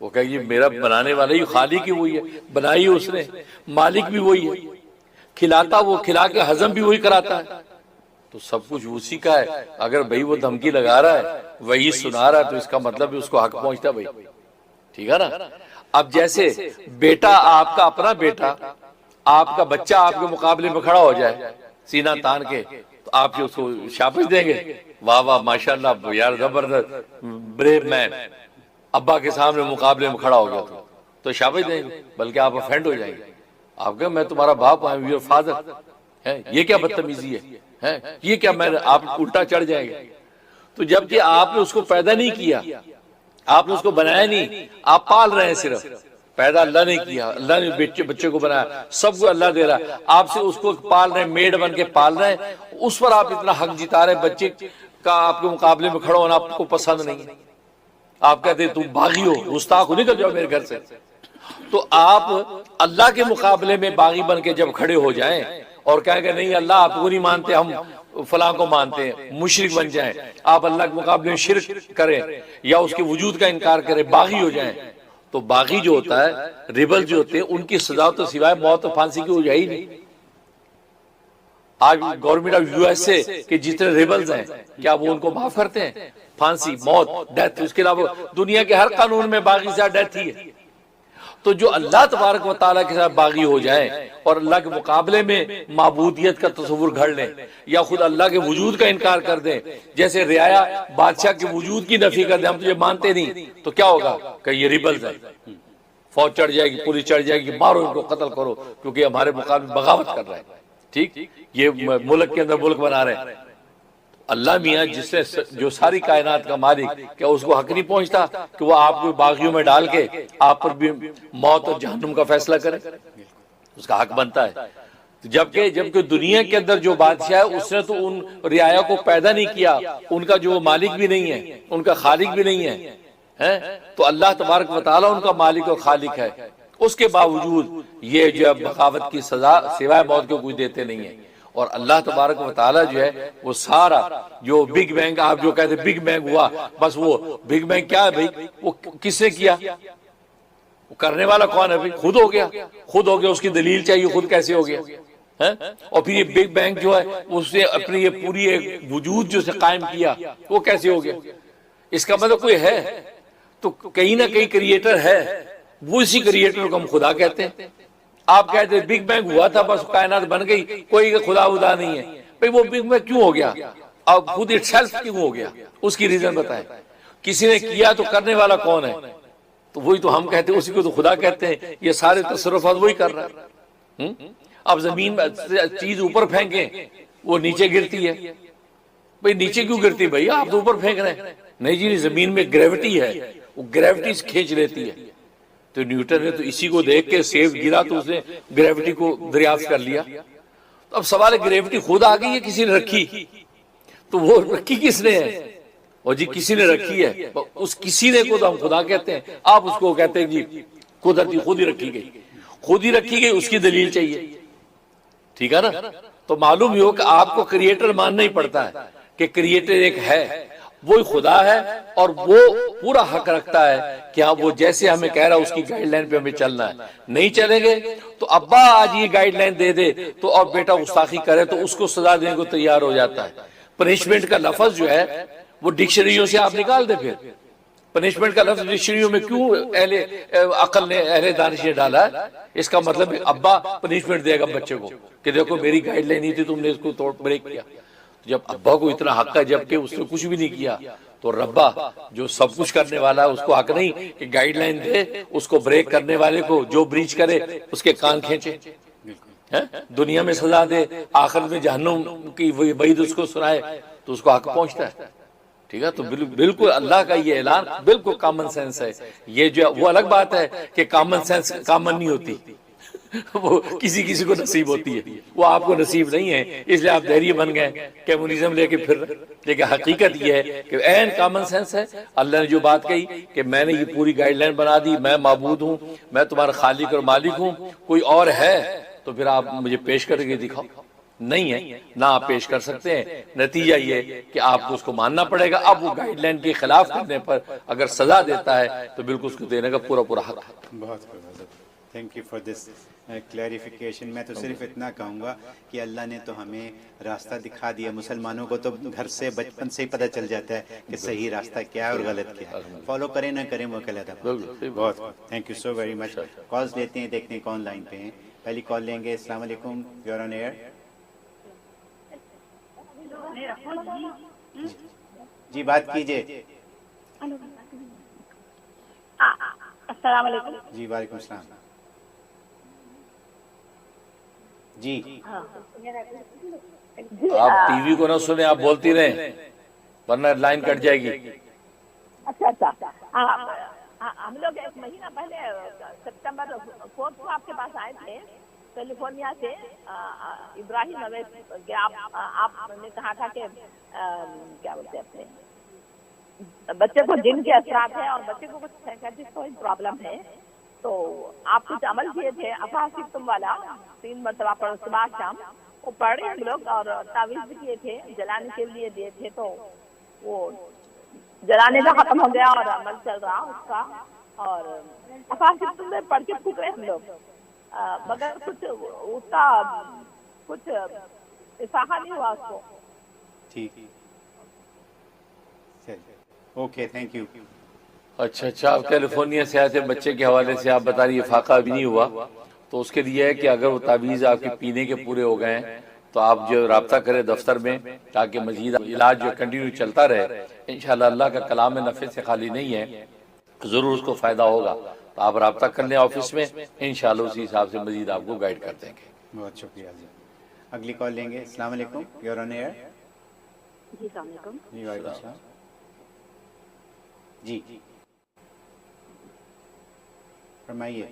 A: وہ کہے گی میرا بنانے والا ہی، خالق ہی وہی ہے، بنائی اس نے، مالک بھی وہی ہے، کھلاتا وہ، کھلا کے ہضم بھی وہی کراتا ہے، تو سب کچھ اسی کا ہے۔ اگر بھائی وہ دھمکی لگا رہا ہے، وہی سنا رہا ہے، تو اس کا مطلب اس کو حق پہنچتا بھائی، ٹھیک ہے نا۔ اب جیسے بیٹا، آپ کا اپنا بیٹا، آپ کا بچہ آپ کے مقابلے میں کھڑا ہو جائے سینہ تان کے، تو آپ اس کو شاباش دیں گے، واہ واہ ماشاءاللہ یار زبردست بریو مین، ابا کے سامنے مقابلے میں کھڑا ہو گیا تو شاباش دیں گے، بلکہ آپ افینڈ ہو جائیں گے، آپ کہیں میں تمہارا باپ ہوں، یور فادر، یہ کیا بدتمیزی ہے، یہ کیا، میں آپ الٹا چڑھ جائیں گے۔ تو جبکہ آپ نے اس کو پیدا نہیں کیا، آپ نے اس کو بنایا نہیں، آپ پال رہے ہیں، صرف پیدا اللہ نے کیا، اللہ نے بچے کو بنایا، سب کو اللہ دے رہا ہے، آپ سے اس کو پال رہے ہیں، میڈ بن کے پال رہے ہیں، اس پر آپ اتنا حق جتا رہے ہیں، بچے کا آپ کے مقابلے میں کھڑا ہونا آپ کو پسند نہیں ہے، آپ کہتے ہیں تم باغی ہو، گستاخ ہو، نکل جاؤ میرے گھر سے۔ تو آپ اللہ کے مقابلے میں باغی بن کے جب کھڑے ہو جائیں اور کہیں کہ نہیں اللہ آپ کو نہیں مانتے، ہم فلاں کو مانتے ہیں، مشرک بن جائیں، آپ اللہ کے مقابلے میں شرک کریں یا اس کے وجود کا انکار کریں، باغی ہو جائیں، تو باغی جو ہوتا ہے، ریبل جو ہوتے ہیں، ان کی سزا تو سوائے موت اور پھانسی کی ہو جائے ہی نہیں۔ آج government of U S A کے جتنے ریبلز ہیں، کیا وہ ان کو معاف کرتے ہیں؟ پھانسی، موت، ڈیتھ، اس کے علاوہ دنیا کے ہر قانون میں باغی سے ڈیتھ ہی ہے۔ تو جو اللہ تبارک و تعالیٰ کے ساتھ باغی ہو جائیں اور اللہ کے مقابلے میں معبودیت کا تصور گھڑ لیں یا خود اللہ کے وجود کا انکار کر دیں، جیسے رعایا بادشاہ کے وجود کی نفی کر دیں، ہم تجھے مانتے نہیں، تو کیا ہوگا کہ یہ ریبلز ہیں، فوج چڑھ جائے گی، پولیس چڑھ جائے گی، مارو ان کو، قتل کرو، کیونکہ ہمارے مقابلے بغاوت کر رہے ہیں، ٹھیک، یہ ملک کے اندر ملک بنا رہے ہیں۔ اللہ میاں جس نے جو ساری کائنات کا مالک، کیا اس کو حق نہیں پہنچتا کہ وہ آپ کو باغیوں میں ڈال کے آپ پر بھی موت اور جہنم کا فیصلہ کرے؟ اس کا حق بنتا ہے۔ جبکہ دنیا کے اندر جو بادشاہ ہے اس نے تو ان رعایا کو پیدا نہیں کیا، ان کا جو مالک بھی نہیں ہے، ان کا خالق بھی نہیں ہے، تو اللہ تبارک و تعالیٰ ان کا مالک اور خالق ہے، اس کے باوجود یہ جو بغاوت کی سزا سوائے موت کو کوئی دیتے نہیں ہے۔ اور اللہ تبارک و تعالیٰ جو ہے وہ سارا جو بگ بینگ، آپ جو کہتے ہیں بگ بینگ ہوا، بس وہ بگ بینگ کیا ہے بھائی، وہ کس نے کیا، وہ کرنے والا کون ہے بھائی؟ خود ہو گیا، خود ہو گیا، اس کی دلیل چاہیے، خود کیسے ہو گیا؟ اور پھر یہ بگ بینگ جو ہے اس نے اپنی یہ پوری ایک وجود جو سے قائم کیا، وہ کیسے ہو گیا؟ اس کا مطلب کوئی ہے تو کہیں نہ کہیں کریٹر ہے، وہ اسی کریٹر کو ہم خدا کہتے ہیں۔ آپ کہتے ہیں بگ بینگ ہوا تھا، بس کائنات بن گئی، کوئی خدا خدا نہیں ہے، بھئی وہ بگ بینگ کیوں ہو گیا، اب خود اٹ سیلف کیوں ہو گیا، اس کی ریزن بتائیں۔ کسی نے کیا تو کرنے والا کون ہے؟ تو وہی تو ہم کہتے ہیں، اسی کو تو خدا کہتے ہیں، یہ سارے تصرفات وہی کر رہا ہے۔ اب زمین میں چیز اوپر پھینکیں وہ نیچے گرتی ہے، بھئی نیچے کیوں گرتی بھئی، آپ تو اوپر پھینک رہے ہیں، نہیں جی زمین میں گریوٹی ہے، وہ گریوٹی سے کھینچ لیتی ہے۔ تو نیوٹن نے تو اسی کو دیکھ کے سیب گرا تو اس نے گریوٹی کو دریافت کر لیا۔ تو اب سوال ہے گریوٹی خود آ گئی ہے کسی نے رکھی؟ تو وہ رکھی کس نے ہے؟ اور جی کسی نے رکھی ہے، اس کسی نے کو تو ہم خدا کہتے ہیں، آپ اس کو کہتے ہیں جی قدرتی خود ہی رکھی گئی، خود ہی رکھی گئی، اس کی دلیل چاہیے، ٹھیک ہے نا۔ تو معلوم ہی ہو کہ آپ کو کریٹر ماننا ہی پڑتا ہے کہ کریٹر ایک ہے، وہی خدا ہے اور وہ پورا حق رکھتا ہے کہ ہاں وہ جیسے ہمیں کہہ رہا ہے اس کی گائیڈ لائن پہ ہمیں چلنا ہے. نہیں چلیں گے تو ابا آج یہ گائیڈ لائن دے دے تو اور بیٹا گستاخی کرے تو اس کو سزا دینے کو تیار ہو جاتا ہے. پنشمنٹ کا لفظ جو ہے وہ ڈکشنریوں سے آپ نکال دیں. پھر پنشمنٹ کا لفظ ڈکشنریوں میں کیوں اہل عقل نے اہل دانش نے ڈالا ہے؟ اس کا مطلب ابا پنشمنٹ دے گا بچے کو کہ دیکھو میری گائیڈ لائن نہیں تھی تم نے اس کو توڑ بریک کیا. جب ابا کو اتنا حق ہے جبکہ اس نے کچھ بھی نہیں کیا تو ربا جو سب کچھ کرنے والا ہے اس کو حق نہیں کہ گائیڈ لائن دے اس کو بریک کرنے والے کو جو بریچ کرے اس کے کان کھینچے, دنیا میں سزا دے آخر میں جہنم کی وعید اس کو سنائے تو اس کو حق پہنچتا ہے. ٹھیک ہے, تو بالکل اللہ کا یہ اعلان بالکل کامن سینس ہے. یہ جو وہ الگ بات ہے کہ کامن سینس کامن نہیں ہوتی, وہ کسی کسی کو نصیب ہوتی ہے, وہ آپ کو نصیب نہیں ہے اس لیے آپ دہریے بن گئے کمیونزم لے کے پھر. لیکن حقیقت یہ ہے کہ عین کامن سینس ہے. اللہ نے جو بات کہی کہ میں نے یہ پوری گائیڈ لائن بنا دی, میں معبود ہوں, میں تمہارا خالق اور مالک ہوں, کوئی اور ہے تو پھر آپ مجھے پیش کر کے دکھاؤ. نہیں ہے نہ آپ پیش کر سکتے ہیں. نتیجہ یہ کہ آپ کو اس کو ماننا پڑے گا. اب وہ گائیڈ لائن کے خلاف کرنے پر اگر سزا دیتا ہے تو بالکل اس کو دینے کا پورا پورا حق ہے.
B: بہت thank you for this clarification. میں تو صرف اتنا کہوں گا کہ اللہ نے تو ہمیں راستہ دکھا دیا. مسلمانوں کو تو گھر سے بچپن سے ہی پتہ چل جاتا ہے کہ صحیح راستہ کیا ہے اور غلط کیا ہے. فالو کریں نہ کریں وہ علیحدہ بات ہے. بہت thank you so very much. Calls لیتے ہیں, دیکھتے ہیں کون لائن پہ ہیں. پہلی کال لیں گے. السلام علیکم, یو آر آن ایئر. جی بات کیجیے.
F: السلام علیکم.
B: جی وعلیکم السلام. جی
A: آپ ٹی وی کو نہ سنیں, آپ بولتی رہیں ورنہ لائن کٹ جائے گی.
F: اچھا ہم لوگ ایک مہینہ پہلے سپتمبر 4 کو آپ کے پاس آئے تھے کیلیفورنیا سے. ابراہیم اویس کہ آپ نے کہا تھا کہ کیا بولتے ہیں اپنے بچے کو جن کے اثرات ہیں اور بچے کو کچھ سائیکیٹرسٹ پرابلم ہے, تو آپ کچھ عمل کیے تھے افاسب تم والا 3 مرتبہ پڑھ صبح شام, وہ پڑھ رہے ہم لوگ اور تعویذ بھی کیے تھے, جلانے کے لیے دیے تھے, تو وہ جلانے کا ختم ہو گیا اور عمل چل رہا اس کا. اور افاسب تم میں پڑھ کے پھک رہے ہم لوگ, مگر کچھ اس کا کچھ افاقہ نہیں ہوا اس کو.
B: ٹھیک, اوکے, تھینک یو.
A: اچھا آپ کیلیفورنیا سے آئے تھے, بچے کے حوالے سے آپ بتا رہی فاقہ بھی نہیں ہوا, تو اس کے لیے ہے کہ اگر وہ تعویذ آپ کے پینے کے پورے ہو گئے ہیں تو آپ جو رابطہ کریں دفتر میں تاکہ مزید علاج جو کنٹینیو چلتا رہے. انشاءاللہ اللہ کا کلام نفع سے خالی نہیں ہے, ضرور اس کو فائدہ ہوگا. تو آپ رابطہ کر لیں آفس میں, انشاءاللہ اسی حساب سے مزید آپ کو گائیڈ کر دیں گے.
B: بہت شکریہ جی. اگلی کال لیں گے. السلام علیکم, یو آر آن ایئر.
F: جی السلام علیکم.
B: جی وعلیکم السلام. جی فرمائیے.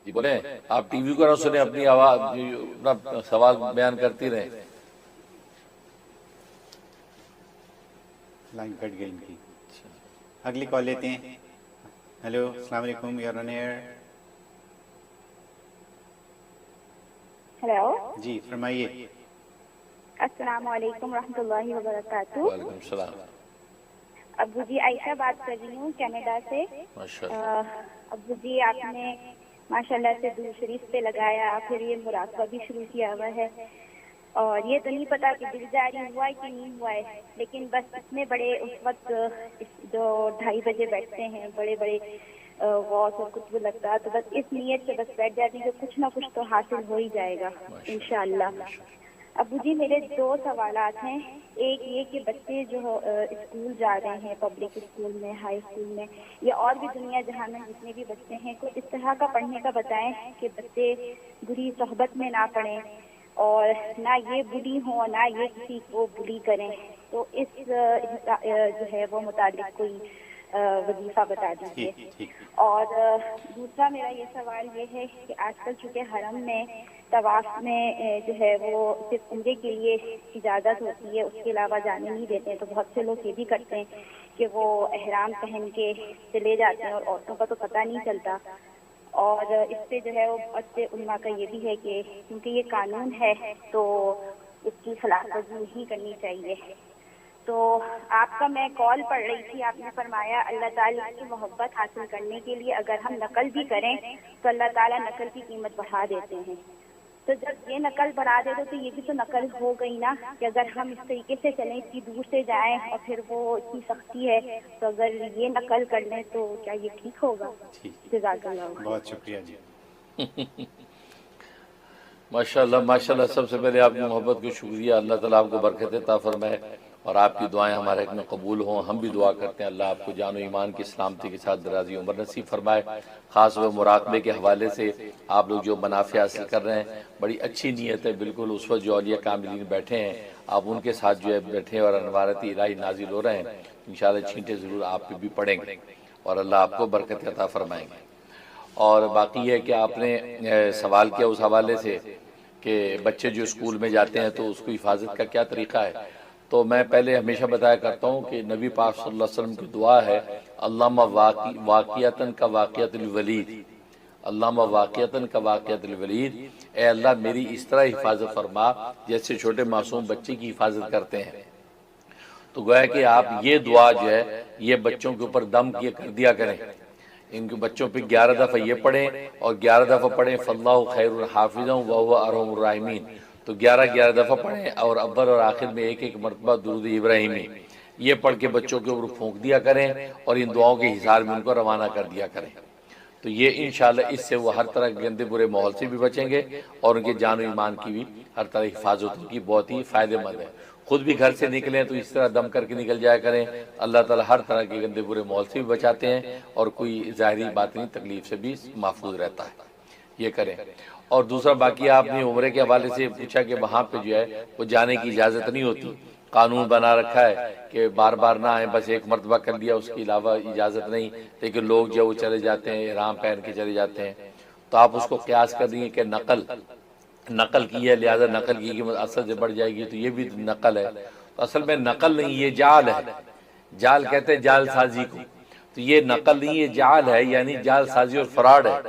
A: جی بولیں, آپ ٹی وی کو نہ سنیں, اپنی آواز اپنا سوال بیان کرتی رہیں.
B: لائن کٹ گئی ان کی. اگلی کال لیتے ہیں. ہیلو, السلام علیکم, you are on air.
F: Hello,
B: جی فرمائیے.
F: السلام علیکم ورحمۃ اللہ وبرکاتہ.
A: وعلیکم السلام.
F: ابو جی عائشہ بات کر رہی ہوں کینیڈا سے. ابو جی آپ نے ماشاء اللہ سے درود شریف پہ لگایا, پھر یہ مراقبہ بھی شروع کیا ہوا ہے, اور یہ تو نہیں پتا کہ دل جاری ہوا ہے کہ نہیں ہوا ہے, لیکن بس اتنے بڑے اس وقت جو 2:30 بجے بیٹھتے ہیں بڑے بڑے غوث اور کچھ بھی لگتا ہے, تو بس اس نیت سے بس بیٹھ جاتے ہیں کہ کچھ نہ کچھ تو حاصل ہو ہی جائے گا انشاءاللہ. ابو جی میرے 2 سوالات ہیں. ایک یہ کہ بچے جو اسکول جا رہے ہیں, پبلک اسکول میں, ہائی اسکول میں, یا اور بھی دنیا جہاں میں جتنے بھی بچے ہیں, کو اس طرح کا پڑھنے کا بتائیں کہ بچے بری صحبت میں نہ پڑھیں اور نہ یہ بلی ہوں نہ یہ کسی کو بلی کریں. تو اس جو ہے وہ متعلق کوئی وظیفہ بتا دیجیے. اور دوسرا میرا یہ سوال یہ ہے کہ آج کل چونکہ حرم میں طواف میں جو ہے وہ صرف عمرے کے لیے اجازت ہوتی ہے, اس کے علاوہ جانے نہیں دیتے ہیں, تو بہت سے لوگ یہ بھی کرتے ہیں کہ وہ احرام پہن کے چلے جاتے ہیں اور عورتوں کا تو پتہ نہیں چلتا. اور اس پہ جو ہے وہ بہت سے علماء کا یہ بھی ہے کہ کیونکہ یہ قانون ہے تو اس کی خلاف ورزی نہیں کرنی چاہیے. تو آپ کا میں کال پڑھ رہی تھی، آپ نے فرمایا اللہ تعالیٰ کی محبت حاصل کرنے کے لیے اگر ہم نقل بھی کریں تو اللہ تعالیٰ نقل کی قیمت بڑھا دیتے ہیں. تو جب یہ نقل بڑھا دیتے تو یہ بھی تو نقل ہو گئی نا کہ اگر ہم اس طریقے سے چلیں، اتنی دور سے جائیں اور پھر وہ اتنی سختی ہے، تو اگر یہ نقل کر لیں تو کیا یہ ٹھیک ہوگا؟ جزاک اللہ.
B: بہت شکریہ جی.
A: ماشاءاللہ ماشاءاللہ. سب سے پہلے آپ کی محبت کو شکریہ. اللہ تعالیٰ آپ کو برکت عطا فرمائے اور آپ کی دعائیں ہمارے حق میں قبول ہوں. ہم بھی دعا کرتے ہیں اللہ آپ کو جان و ایمان کی سلامتی کے ساتھ درازی عمر نصیب فرمائے. خاص و مراقبے کے حوالے سے آپ لوگ جو منافع حاصل کر رہے ہیں، بڑی اچھی نیت ہے. بالکل اس وقت جو اولیاء کاملین بیٹھے ہیں آپ ان کے ساتھ جو ہے بیٹھے ہیں اور انوارات الہی نازل ہو رہے ہیں. انشاءاللہ چھینٹے ضرور آپ پہ بھی پڑیں گے اور اللہ آپ کو برکت عطا فرمائیں گے. اور باقی یہ کہ آپ نے سوال کیا اس حوالے سے کہ بچے جو اسکول میں جاتے ہیں تو اس کو حفاظت کا کیا طریقہ ہے. تو میں پہلے ہمیشہ بتایا کرتا ہوں کہ نبی پاک صلی اللہ علیہ وسلم کی دعا ہے اللہم واقعتاً کا واقعت الولید، اللہم واقعتاً کا واقعت الولید، اے اللہ میری اس طرح حفاظت فرما جیسے چھوٹے معصوم بچے کی حفاظت کرتے ہیں. تو گویا کہ آپ یہ دعا جو ہے یہ بچوں کے اوپر دم کیے کر دیا کریں. ان کے بچوں پہ 11 دفعہ یہ پڑھیں اور 11 دفعہ پڑھیں فاللہ خیر الحافظ وہو ارحم الراحمین. تو 11 دفعہ پڑھیں اور اول اور آخر میں ایک مرتبہ درود ابراہیمی یہ پڑھ کے بچوں کے اوپر پھونک دیا کریں اور ان دعاؤں کے حصار میں ان کو روانہ کر دیا کریں. تو یہ انشاءاللہ اس سے وہ ہر طرح کے گندے برے ماحول سے بھی بچیں گے اور ان کے جان و ایمان کی بھی ہر طرح حفاظت کی بہت ہی فائدہ مند ہے. خود بھی گھر سے نکلیں تو اس طرح دم کر کے نکل جایا کریں. اللہ تعالیٰ ہر طرح کے گندے برے ماحول سے بھی بچاتے ہیں اور کوئی ظاہری باطنی تکلیف سے بھی محفوظ رہتا ہے. یہ کریں. اور دوسرا باقی آپ نے عمرے کے حوالے سے پوچھا کہ وہاں پہ جو ہے وہ جانے کی اجازت نہیں ہوتی. قانون بنا رکھا ہے کہ بار بار نہ آئیں، بس ایک مرتبہ کر لیا اس کے علاوہ اجازت نہیں. لیکن لوگ جو وہ چلے جاتے ہیں احرام پہن کے چلے جاتے ہیں. تو آپ اس کو قیاس کر دیں کہ نقل کی ہے لہذا نقل کی قیمت اصل سے بڑھ جائے گی، تو یہ بھی نقل ہے. تو اصل میں نقل نہیں، یہ جعل ہے. جعل کہتے ہیں جعل سازی کو. تو یہ نقل نہیں، یہ جعل ہے، یعنی جعل سازی اور فراڈ ہے.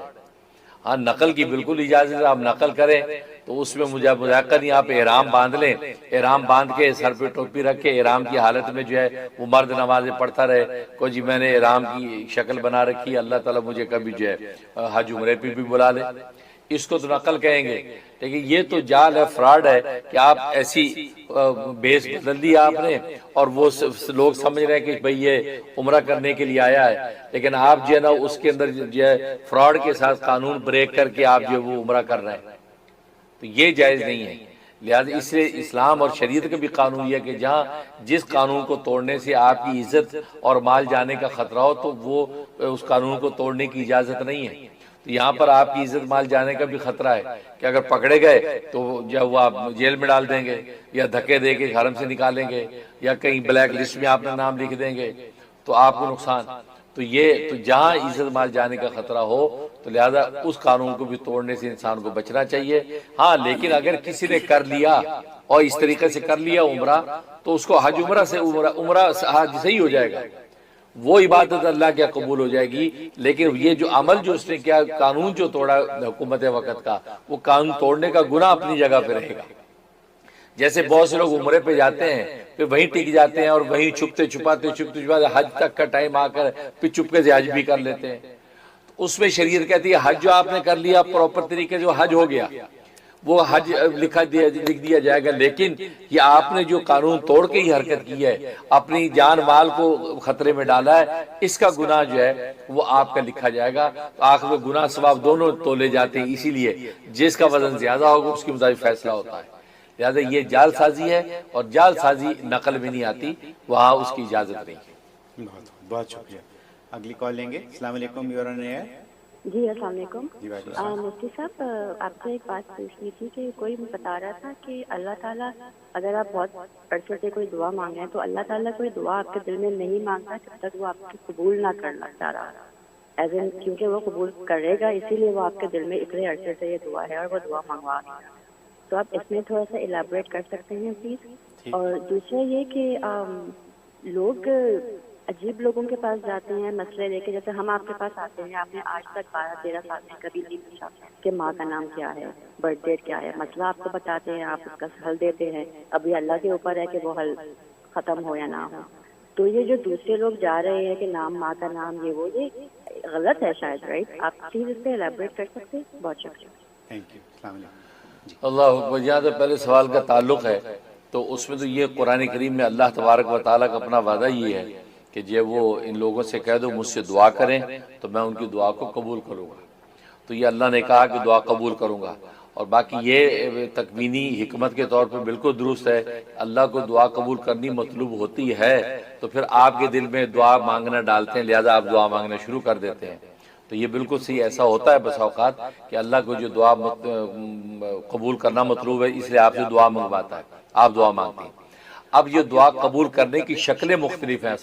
A: ہاں نقل کی بالکل اجازت ہے، آپ نقل کریں تو اس میں مجھے مذاکرہ نہیں. آپ احرام باندھ لیں، احرام باندھ کے سر پہ ٹوپی رکھ کے احرام کی حالت میں جو ہے وہ مرد نمازیں پڑھتا رہے کو جی میں نے احرام کی شکل بنا رکھی، اللہ تعالیٰ مجھے کبھی جو ہے حج عمرے پہ بھی بلا لے. اس کو تو نقل کہیں گے. لیکن یہ تو جعل ہے، فراڈ ہے کہ آپ ایسی بیس بدل دی آپ نے اور وہ لوگ سمجھ رہے ہیں کہ بھئی یہ عمرہ کرنے کے لیے آیا ہے، لیکن آپ جو ہے نا اس کے اندر جو ہے فراڈ کے ساتھ قانون بریک کر کے آپ جو وہ عمرہ کر رہے ہیں. تو یہ جائز نہیں ہے. لہذا اس سے اسلام اور شریعت کا بھی قانون یہ ہے کہ جہاں جس قانون کو توڑنے سے آپ کی عزت اور مال جانے کا خطرہ ہو تو وہ اس قانون کو توڑنے کی اجازت نہیں ہے. تو یہاں پر آپ کی عزت مال جانے کا بھی خطرہ ہے کہ اگر پکڑے گئے تو جو وہ آپ جیل میں ڈال دیں گے یا دھکے دے کے حرم سے نکالیں گے یا کہیں بلیک لسٹ میں آپ نے نام لکھ دیں گے تو آپ کو نقصان. تو یہ تو جہاں عزت مال جانے کا خطرہ ہو تو لہذا اس قانون کو بھی توڑنے سے انسان کو بچنا چاہیے. ہاں لیکن اگر کسی نے کر لیا اور اس طریقے سے کر لیا عمرہ تو اس کو حج عمرہ سے عمرہ حج سے ہی ہو جائے گا، وہ عبادت اللہ کیا قبول ہو جائے گی. لیکن یہ جو عمل جو اس نے کیا قانون جو توڑا حکومت وقت کا، وہ قانون توڑنے کا گناہ اپنی جگہ پہ رہے گا. جیسے بہت سے لوگ عمرے پہ جاتے ہیں پھر وہیں ٹک جاتے ہیں اور وہیں چھپتے چھپاتے حج تک کا ٹائم آ کر پھر چپکے سے حج بھی کر لیتے ہیں. اس میں شریعت کہتی ہے حج جو آپ نے کر لیا پراپر طریقے سے وہ حج ہو گیا، وہ حج لکھ دیا جائے گا. لیکن یہ آپ نے جو قانون توڑ کے ہی حرکت کی ہے، اپنی جان مال کو خطرے میں ڈالا ہے، اس کا گناہ جو ہے وہ آپ کا لکھا جائے گا. آخر میں گناہ ثواب دونوں تولے جاتے ہیں. اسی لیے جس کا وزن زیادہ ہوگا اس کے مطابق فیصلہ ہوتا ہے. لہٰذا یہ جعل سازی ہے اور جعل سازی نقل میں نہیں آتی، وہاں اس کی اجازت نہیں ہے.
B: بہت شکریہ. اگلی کال لیں گے. السلام علیکم. Your on year.
G: جی السلام علیکم.
B: جی وعلیکم السلام.
G: مفتی صاحب آپ سے ایک بات پوچھنی تھی کہ کوئی بتا رہا تھا کہ اللہ تعالیٰ اگر آپ بہت عرصے سے کوئی دعا مانگے تو اللہ تعالیٰ کوئی دعا آپ کے دل میں نہیں مانگتا جب تک وہ آپ کی قبول نہ کرنا چاہ رہا، ایز ان کیونکہ وہ قبول کرے گا اسی لیے وہ آپ کے دل میں اتنے عرصے سے یہ دعا ہے اور وہ دعا منگوا رہا ہے. تو آپ اس میں تھوڑا سا الیبوریٹ کر سکتے ہیں پلیز. اور دوسرا یہ کہ لوگ عجیب لوگوں کے پاس جاتے ہیں مسئلے لے کے، جیسے ہم آپ کے پاس آتے ہیں، آپ نے آج تک 12-13 سال میں کبھی نہیں پوچھا کہ ماں کا نام کیا ہے، برتھ ڈیٹ کیا ہے، مسئلہ آپ کو بتاتے ہیں، آپ اس کا حل دیتے ہیں. ابھی اللہ کے اوپر ہے کہ وہ حل ختم ہو یا نہ ہو. تو یہ جو دوسرے لوگ جا رہے ہیں کہ نام ماں کا نام یہ غلط ہے شاید, رائٹ؟ آپ پلیز اس پہ ایلیبریٹ کر سکتے ہیں؟ بہت شکریہ.
B: Thank you. السلام علیکم.
A: اللہ اکبر. جہاں تک پہلے سوال کا تعلق ہے تو اس میں تو یہ قرآن کریم میں اللہ تبارک و تعالیٰ کا اپنا وعدہ یہ ہے کہ جب وہ ان لوگوں سے کہہ دو مجھ سے دعا کریں تو میں ان کی دعا کو قبول کروں گا. تو یہ اللہ نے کہا کہ دعا قبول کروں گا. اور باقی یہ تکوینی حکمت کے طور پر بالکل درست ہے. اللہ کو دعا قبول کرنی مطلوب ہوتی ہے تو پھر آپ کے دل میں دعا مانگنا ڈالتے ہیں, لہذا آپ دعا مانگنا شروع کر دیتے ہیں. تو یہ بالکل صحیح. ایسا ہوتا ہے بس اوقات کہ اللہ کو جو دعا قبول کرنا مطلوب ہے اس لیے آپ سے دعا منگواتا ہے, آپ دعا مانگتے ہیں. اب یہ دعا قبول کرنے کی شکلیں مختلف ہیں.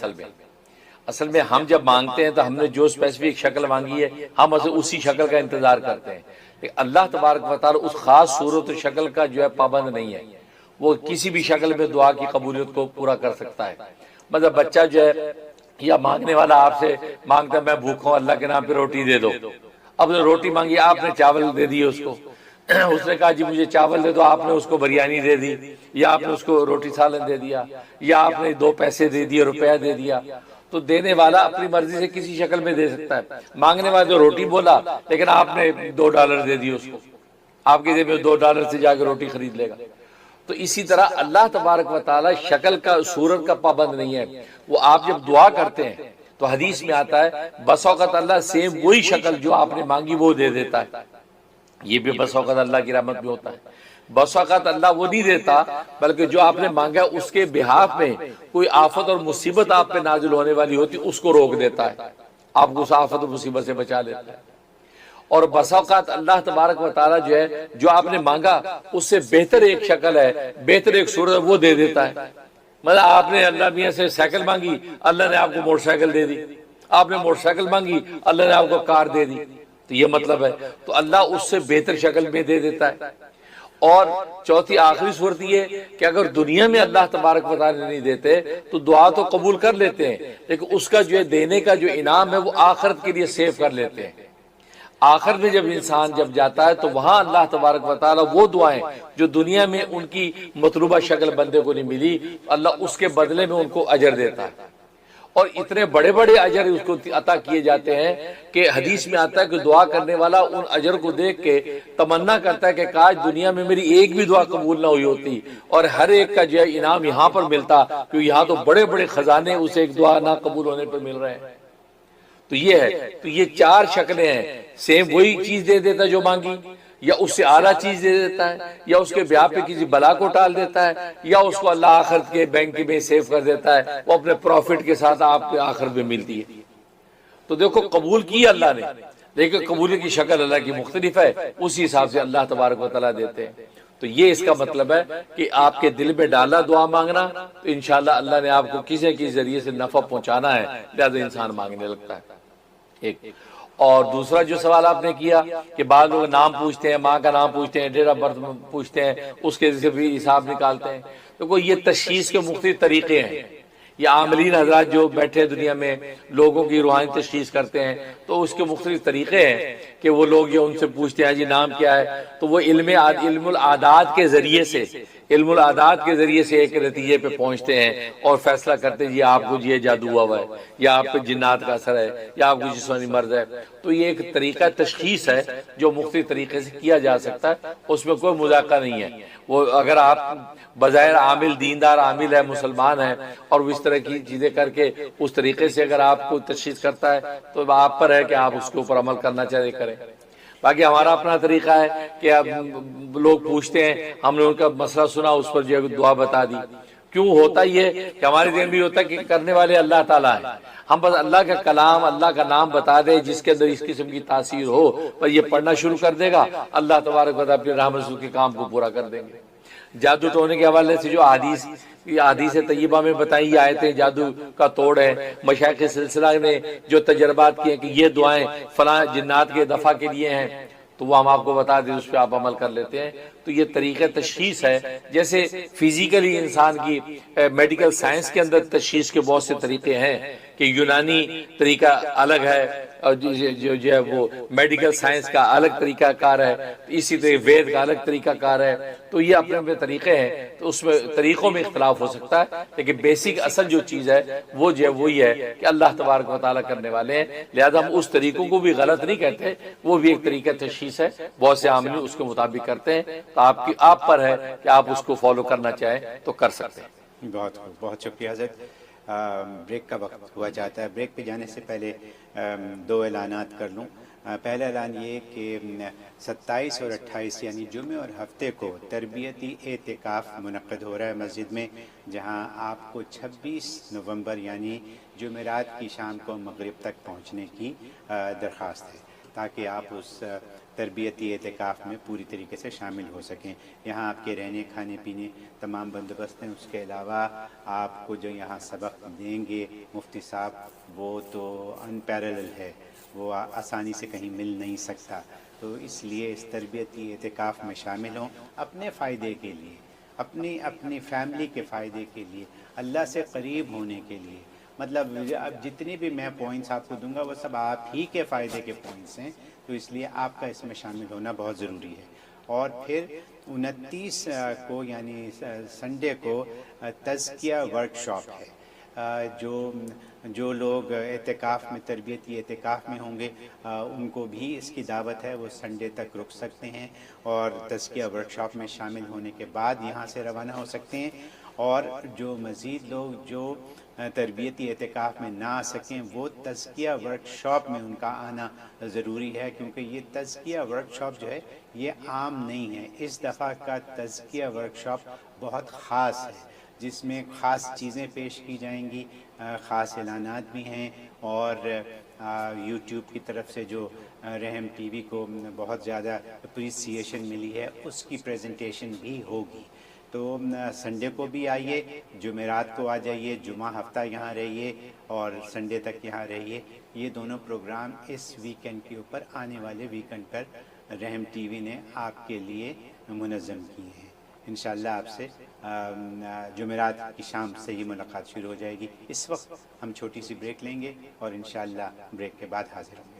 A: اصل میں ہم جب مانگتے ہیں تو ہم نے جو اسپیسیفک شکل مانگی ہے ہم اسی شکل کا انتظار کرتے ہیں. لیکن اللہ تبارک و تعالیٰ اس خاص صورت و شکل کا جو ہے پابند نہیں ہے, وہ کسی بھی شکل میں دعا کی قبولیت کو پورا کر سکتا ہے. مطلب بچہ جو ہے یا مانگنے والا آپ سے مانگتا ہے میں بھوکا ہوں اللہ کے نام پہ روٹی دے دو. اب نے روٹی مانگی, آپ نے چاول دے دیے اس کو, اس نے کہا جی مجھے چاول دے دو, آپ نے اس کو بریانی دے دی یا آپ نے اس کو روٹی سالن دے دیا یا آپ نے 2 پیسے دے دیے, روپیہ دے دیا. تو دینے والا اپنی مرضی سے کسی شکل میں دے سکتا ہے. مانگنے والا جو روٹی بولا لیکن آپ نے $2 دے دیے اس کو, آپ کے جیب میں $2 سے جا کے روٹی خرید لے گا. تو اسی طرح اللہ تبارک و تعالی شکل کا صورت کا پابند نہیں ہے. وہ آپ جب دعا کرتے ہیں تو حدیث میں آتا ہے بس اوقات اللہ سیم وہی شکل جو آپ نے مانگی وہ دے دیتا ہے. یہ بھی بس اوقات اللہ کی رحمت میں ہوتا ہے. بس اوقات اللہ وہ نہیں دیتا بلکہ جو آپ نے مانگا اس کے بہاف میں کوئی آفت اور مصیبت آپ پہ نازل ہونے والی ہوتی اس کو روک دیتا ہے, آپ کو اس آفت اور مصیبت سے بچا لیتا ہے. اور بس اوقات اللہ تبارک و تعالیٰ جو ہے جو آپ نے مانگا اس سے بہتر ایک شکل ہے, بہتر ایک صورت ہے, وہ دے دیتا ہے. مطلب آپ نے اللہ میاں سے سائیکل مانگی, اللہ نے آپ کو موٹر سائیکل دے دی. آپ نے موٹر سائیکل مانگی, اللہ نے آپ کو کار دے دی. تو یہ مطلب ہے تو اللہ اس سے بہتر شکل میں دے دیتا ہے. اور چوتھی آخری صورت یہ کہ اگر دنیا میں اللہ تبارک و تعالیٰ نہیں دیتے تو دعا تو قبول کر لیتے ہیں لیکن اس کا جو دینے کا جو انعام ہے وہ آخرت کے لیے سیو کر لیتے ہیں. آخر میں جب انسان جب جاتا ہے تو وہاں اللہ تبارک و تعالیٰ وہ دعائیں جو دنیا میں ان کی مطلوبہ شکل بندے کو نہیں ملی اللہ اس کے بدلے میں ان کو اجر دیتا ہے. اور اتنے بڑے بڑے اجر اس کو عطا کیے جاتے ہیں کہ حدیث میں آتا ہے کہ دعا کرنے والا ان اجر کو دیکھ کے تمنا کرتا ہے کہ کاش دنیا میں میری ایک بھی دعا قبول نہ ہوئی ہوتی اور ہر ایک کا جو ہے انعام یہاں پر ملتا, کیونکہ یہاں تو بڑے بڑے خزانے اسے ایک دعا نہ قبول ہونے پر مل رہے ہیں. تو یہ ہے, تو یہ 4 شکلیں ہیں. سیم وہی چیز دے دیتا جو مانگی, یا اس سے اعلیٰ چیز دے دیتا ہے, یا اس کے بیاہ پہ کسی بلا کو ٹال دیتا ہے, یا اس کو اللہ آخرت کے بینک میں سیو کر دیتا ہے, وہ اپنے پروفٹ کے ساتھ آپ کے آخرت میں ملتی ہے. تو دیکھو قبول کی اللہ نے لیکن قبول کی شکل اللہ کی مختلف ہے, اسی حساب سے اللہ تبارک و تعالیٰ دیتے ہیں. تو یہ اس کا مطلب ہے کہ آپ کے دل میں ڈالا دعا مانگنا تو انشاءاللہ اللہ نے آپ کو کسی کے ذریعے سے نفع پہنچانا ہے, لہذا انسان مانگنے لگتا ہے. ایک اور دوسرا جو سوال آپ نے کیا کہ بعض لوگ نام پوچھتے ہیں, ماں کا نام پوچھتے ہیں, ڈیٹ آف برتھ پوچھتے ہیں, اس کے سے بھی حساب نکالتے ہیں. تو یہ تشخیص کے مختلف طریقے ہیں. یہ عاملین حضرات جو بیٹھے دنیا میں لوگوں کی روحانی تشخیص کرتے ہیں تو اس کے مختلف طریقے ہیں کہ وہ لوگ جو ان سے پوچھتے ہیں جی نام کیا ہے, تو وہ علم العادات کے ذریعے سے ایک نتیجے پہ پہنچتے ہیں اور فیصلہ کرتے ہیں جی آپ کو یہ جادو ہوا ہے یا آپ پہ جنات کا اثر ہے یا آپ کو جسمانی مرض ہے. تو یہ ایک طریقہ تشخیص ہے جو مختلف طریقے سے کیا جا سکتا ہے, اس میں کوئی مذاکرہ نہیں ہے. وہ اگر آپ بظاہر عامل دیندار عامل ہے, مسلمان ہے, اور اس طرح کی چیزیں کر کے اس طریقے سے اگر آپ کو تشخیص کرتا ہے تو آپ پر ہے کہ آپ اس کے اوپر عمل کرنا چاہیے کریں. باقی ہمارا اپنا طریقہ ہے کہ اب لوگ پوچھتے ہیں, ہم نے ان کا مسئلہ سنا, اس پر جو دعا بتا دی. کیوں ہوتا یہ کہ ہمارے ذہن بھی ہوتا ہے کہ کرنے والے اللہ تعالیٰ ہیں, ہم بس اللہ کا کلام اللہ کا نام بتا دیں جس کے اندر اس قسم کی تاثیر ہو, پر یہ پڑھنا شروع کر دے گا, اللہ تبارک و تعالیٰ اپنے رحمت کے کام کو پورا کر دیں گے. جادو ٹونے کے حوالے سے جو حدیث طیبہ میں بتائی یہ آیتیں جادو کا توڑ ہے. مشائخ سلسلہ نے جو تجربات کیے کہ یہ دعائیں فلاں جنات کے دفع کے لیے ہیں تو وہ ہم آپ کو بتا دیں, اس پہ آپ عمل کر لیتے ہیں. تو یہ طریقہ تشخیص ہے. جیسے فزیکلی انسان کی میڈیکل سائنس کے اندر تشخیص کے بہت سے طریقے ہیں کہ یونانی طریقہ الگ ہے اور جو ہے وہ میڈیکل سائنس کا الگ طریقہ کار ہے, اسی طرح وید کا الگ طریقہ کار ہے. تو یہ اپنے اپنے طریقے ہیں, تو اس میں طریقوں میں اختلاف ہو سکتا ہے, لیکن بیسک اصل جو چیز ہے وہ جو ہے وہی ہے کہ اللہ تبارک و تعالیٰ کرنے والے ہیں, لہذا ہم اس طریقوں کو بھی غلط نہیں کہتے, وہ بھی ایک طریقہ تشخیص ہے. بہت سے عاملین اس کے مطابق کرتے ہیں, تو آپ پر ہے کہ آپ اس کو فالو کرنا چاہیں تو کر سکتے ہیں.
B: بہت شکریہ حضرت. بریک کا وقت ہوا جاتا ہے. بریک پہ جانے سے پہلے دو اعلانات کر لوں. پہلا اعلان یہ کہ 27 اور 28 یعنی جمعے اور ہفتے کو تربیتی اعتکاف منعقد ہو رہا ہے مسجد میں, جہاں آپ کو 26 نومبر یعنی جمعرات کی شام کو مغرب تک پہنچنے کی درخواست ہے, تاکہ آپ اس تربیتی اعتکاف میں پوری طریقے سے شامل ہو سکیں. یہاں آپ کے رہنے کھانے پینے تمام بندوبست ہیں. اس کے علاوہ آپ کو جو یہاں سبق دیں گے مفتی صاحب وہ تو ان پیرلل ہے, وہ آسانی سے کہیں مل نہیں سکتا. تو اس لیے اس تربیتی اعتکاف میں شامل ہوں اپنے فائدے کے لیے, اپنی فیملی کے فائدے کے لیے, اللہ سے قریب ہونے کے لیے. مطلب اب جتنے بھی میں پوائنٹس آپ کو دوں گا وہ سب آپ ہی کے فائدے کے پوائنٹس ہیں, تو اس لیے آپ کا اس میں شامل ہونا بہت ضروری ہے. اور پھر 29 کو یعنی سنڈے کو تزکیہ ورکشاپ ہے. جو لوگ اعتکاف میں تربیتی اعتکاف میں ہوں گے ان کو بھی اس کی دعوت ہے, وہ سنڈے تک رک سکتے ہیں اور تزکیہ ورکشاپ میں شامل ہونے کے بعد یہاں سے روانہ ہو سکتے ہیں. اور جو مزید لوگ جو تربیتی اعتکاف میں نہ آ سکیں وہ تزکیہ ورکشاپ میں ان کا آنا ضروری ہے, کیونکہ یہ تزکیہ ورکشاپ جو ہے یہ عام نہیں ہے. اس دفعہ کا تزکیہ ورکشاپ بہت خاص ہے, جس میں خاص چیزیں پیش کی جائیں گی, خاص اعلانات بھی ہیں, اور یوٹیوب کی طرف سے جو رحم ٹی وی کو بہت زیادہ اپریسیشن ملی ہے اس کی پریزنٹیشن بھی ہوگی. تو سنڈے کو بھی آئیے, جمعرات کو آ جائیے, جمعہ ہفتہ یہاں رہیے اور سنڈے تک یہاں رہیے. یہ دونوں پروگرام اس ویکنڈ کے اوپر آنے والے ویکنڈ پر رحم ٹی وی نے آپ کے لیے منظم کیے ہیں. انشاءاللہ آپ سے جمعرات کی شام سے ہی ملاقات شروع ہو جائے گی. اس وقت ہم چھوٹی سی بریک لیں گے اور انشاءاللہ بریک کے بعد حاضر ہوں گے.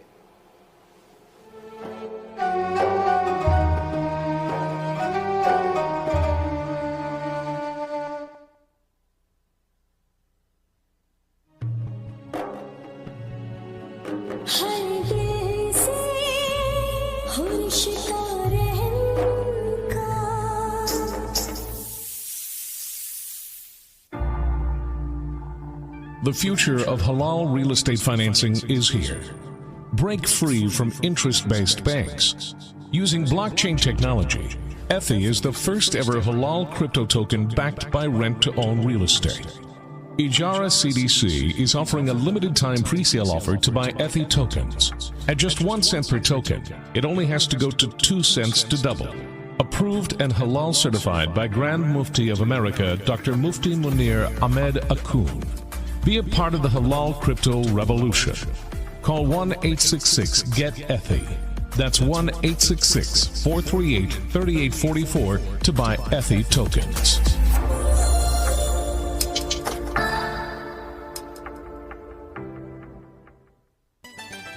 D: The future of halal real estate financing is here. Break free from interest-based banks. Using blockchain technology, Ethi is the first ever halal crypto token backed by rent-to-own real estate. Ijara CDC is offering a limited time pre-sale offer to buy Ethi tokens. At just 1 cent per token, it only has to go to 2 cents to double. Approved and halal certified by Grand Mufti of America, Dr. Mufti Munir Ahmed Akun. Be a part of the halal crypto revolution. Call 1-866-GET-ETHI. That's 1-866-438-3844 to buy Ethi tokens.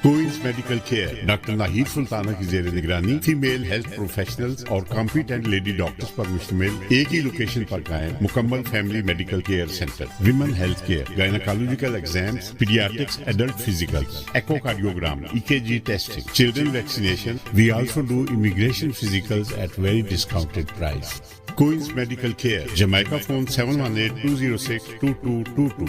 E: Queens medical care doctor Nahid Sultana کی زیر نگرانی female health professionals اور competent lady doctors پر مشتمل ایک ہی location پر قائم مکمل family medical care centre. Women health care, gynaecological exams, paediatrics, adult physicals, echocardiogram, EKG testing, children vaccination. We also do immigration physicals at very discounted price. Queens medical care, Jamaica phone 718-206-2222.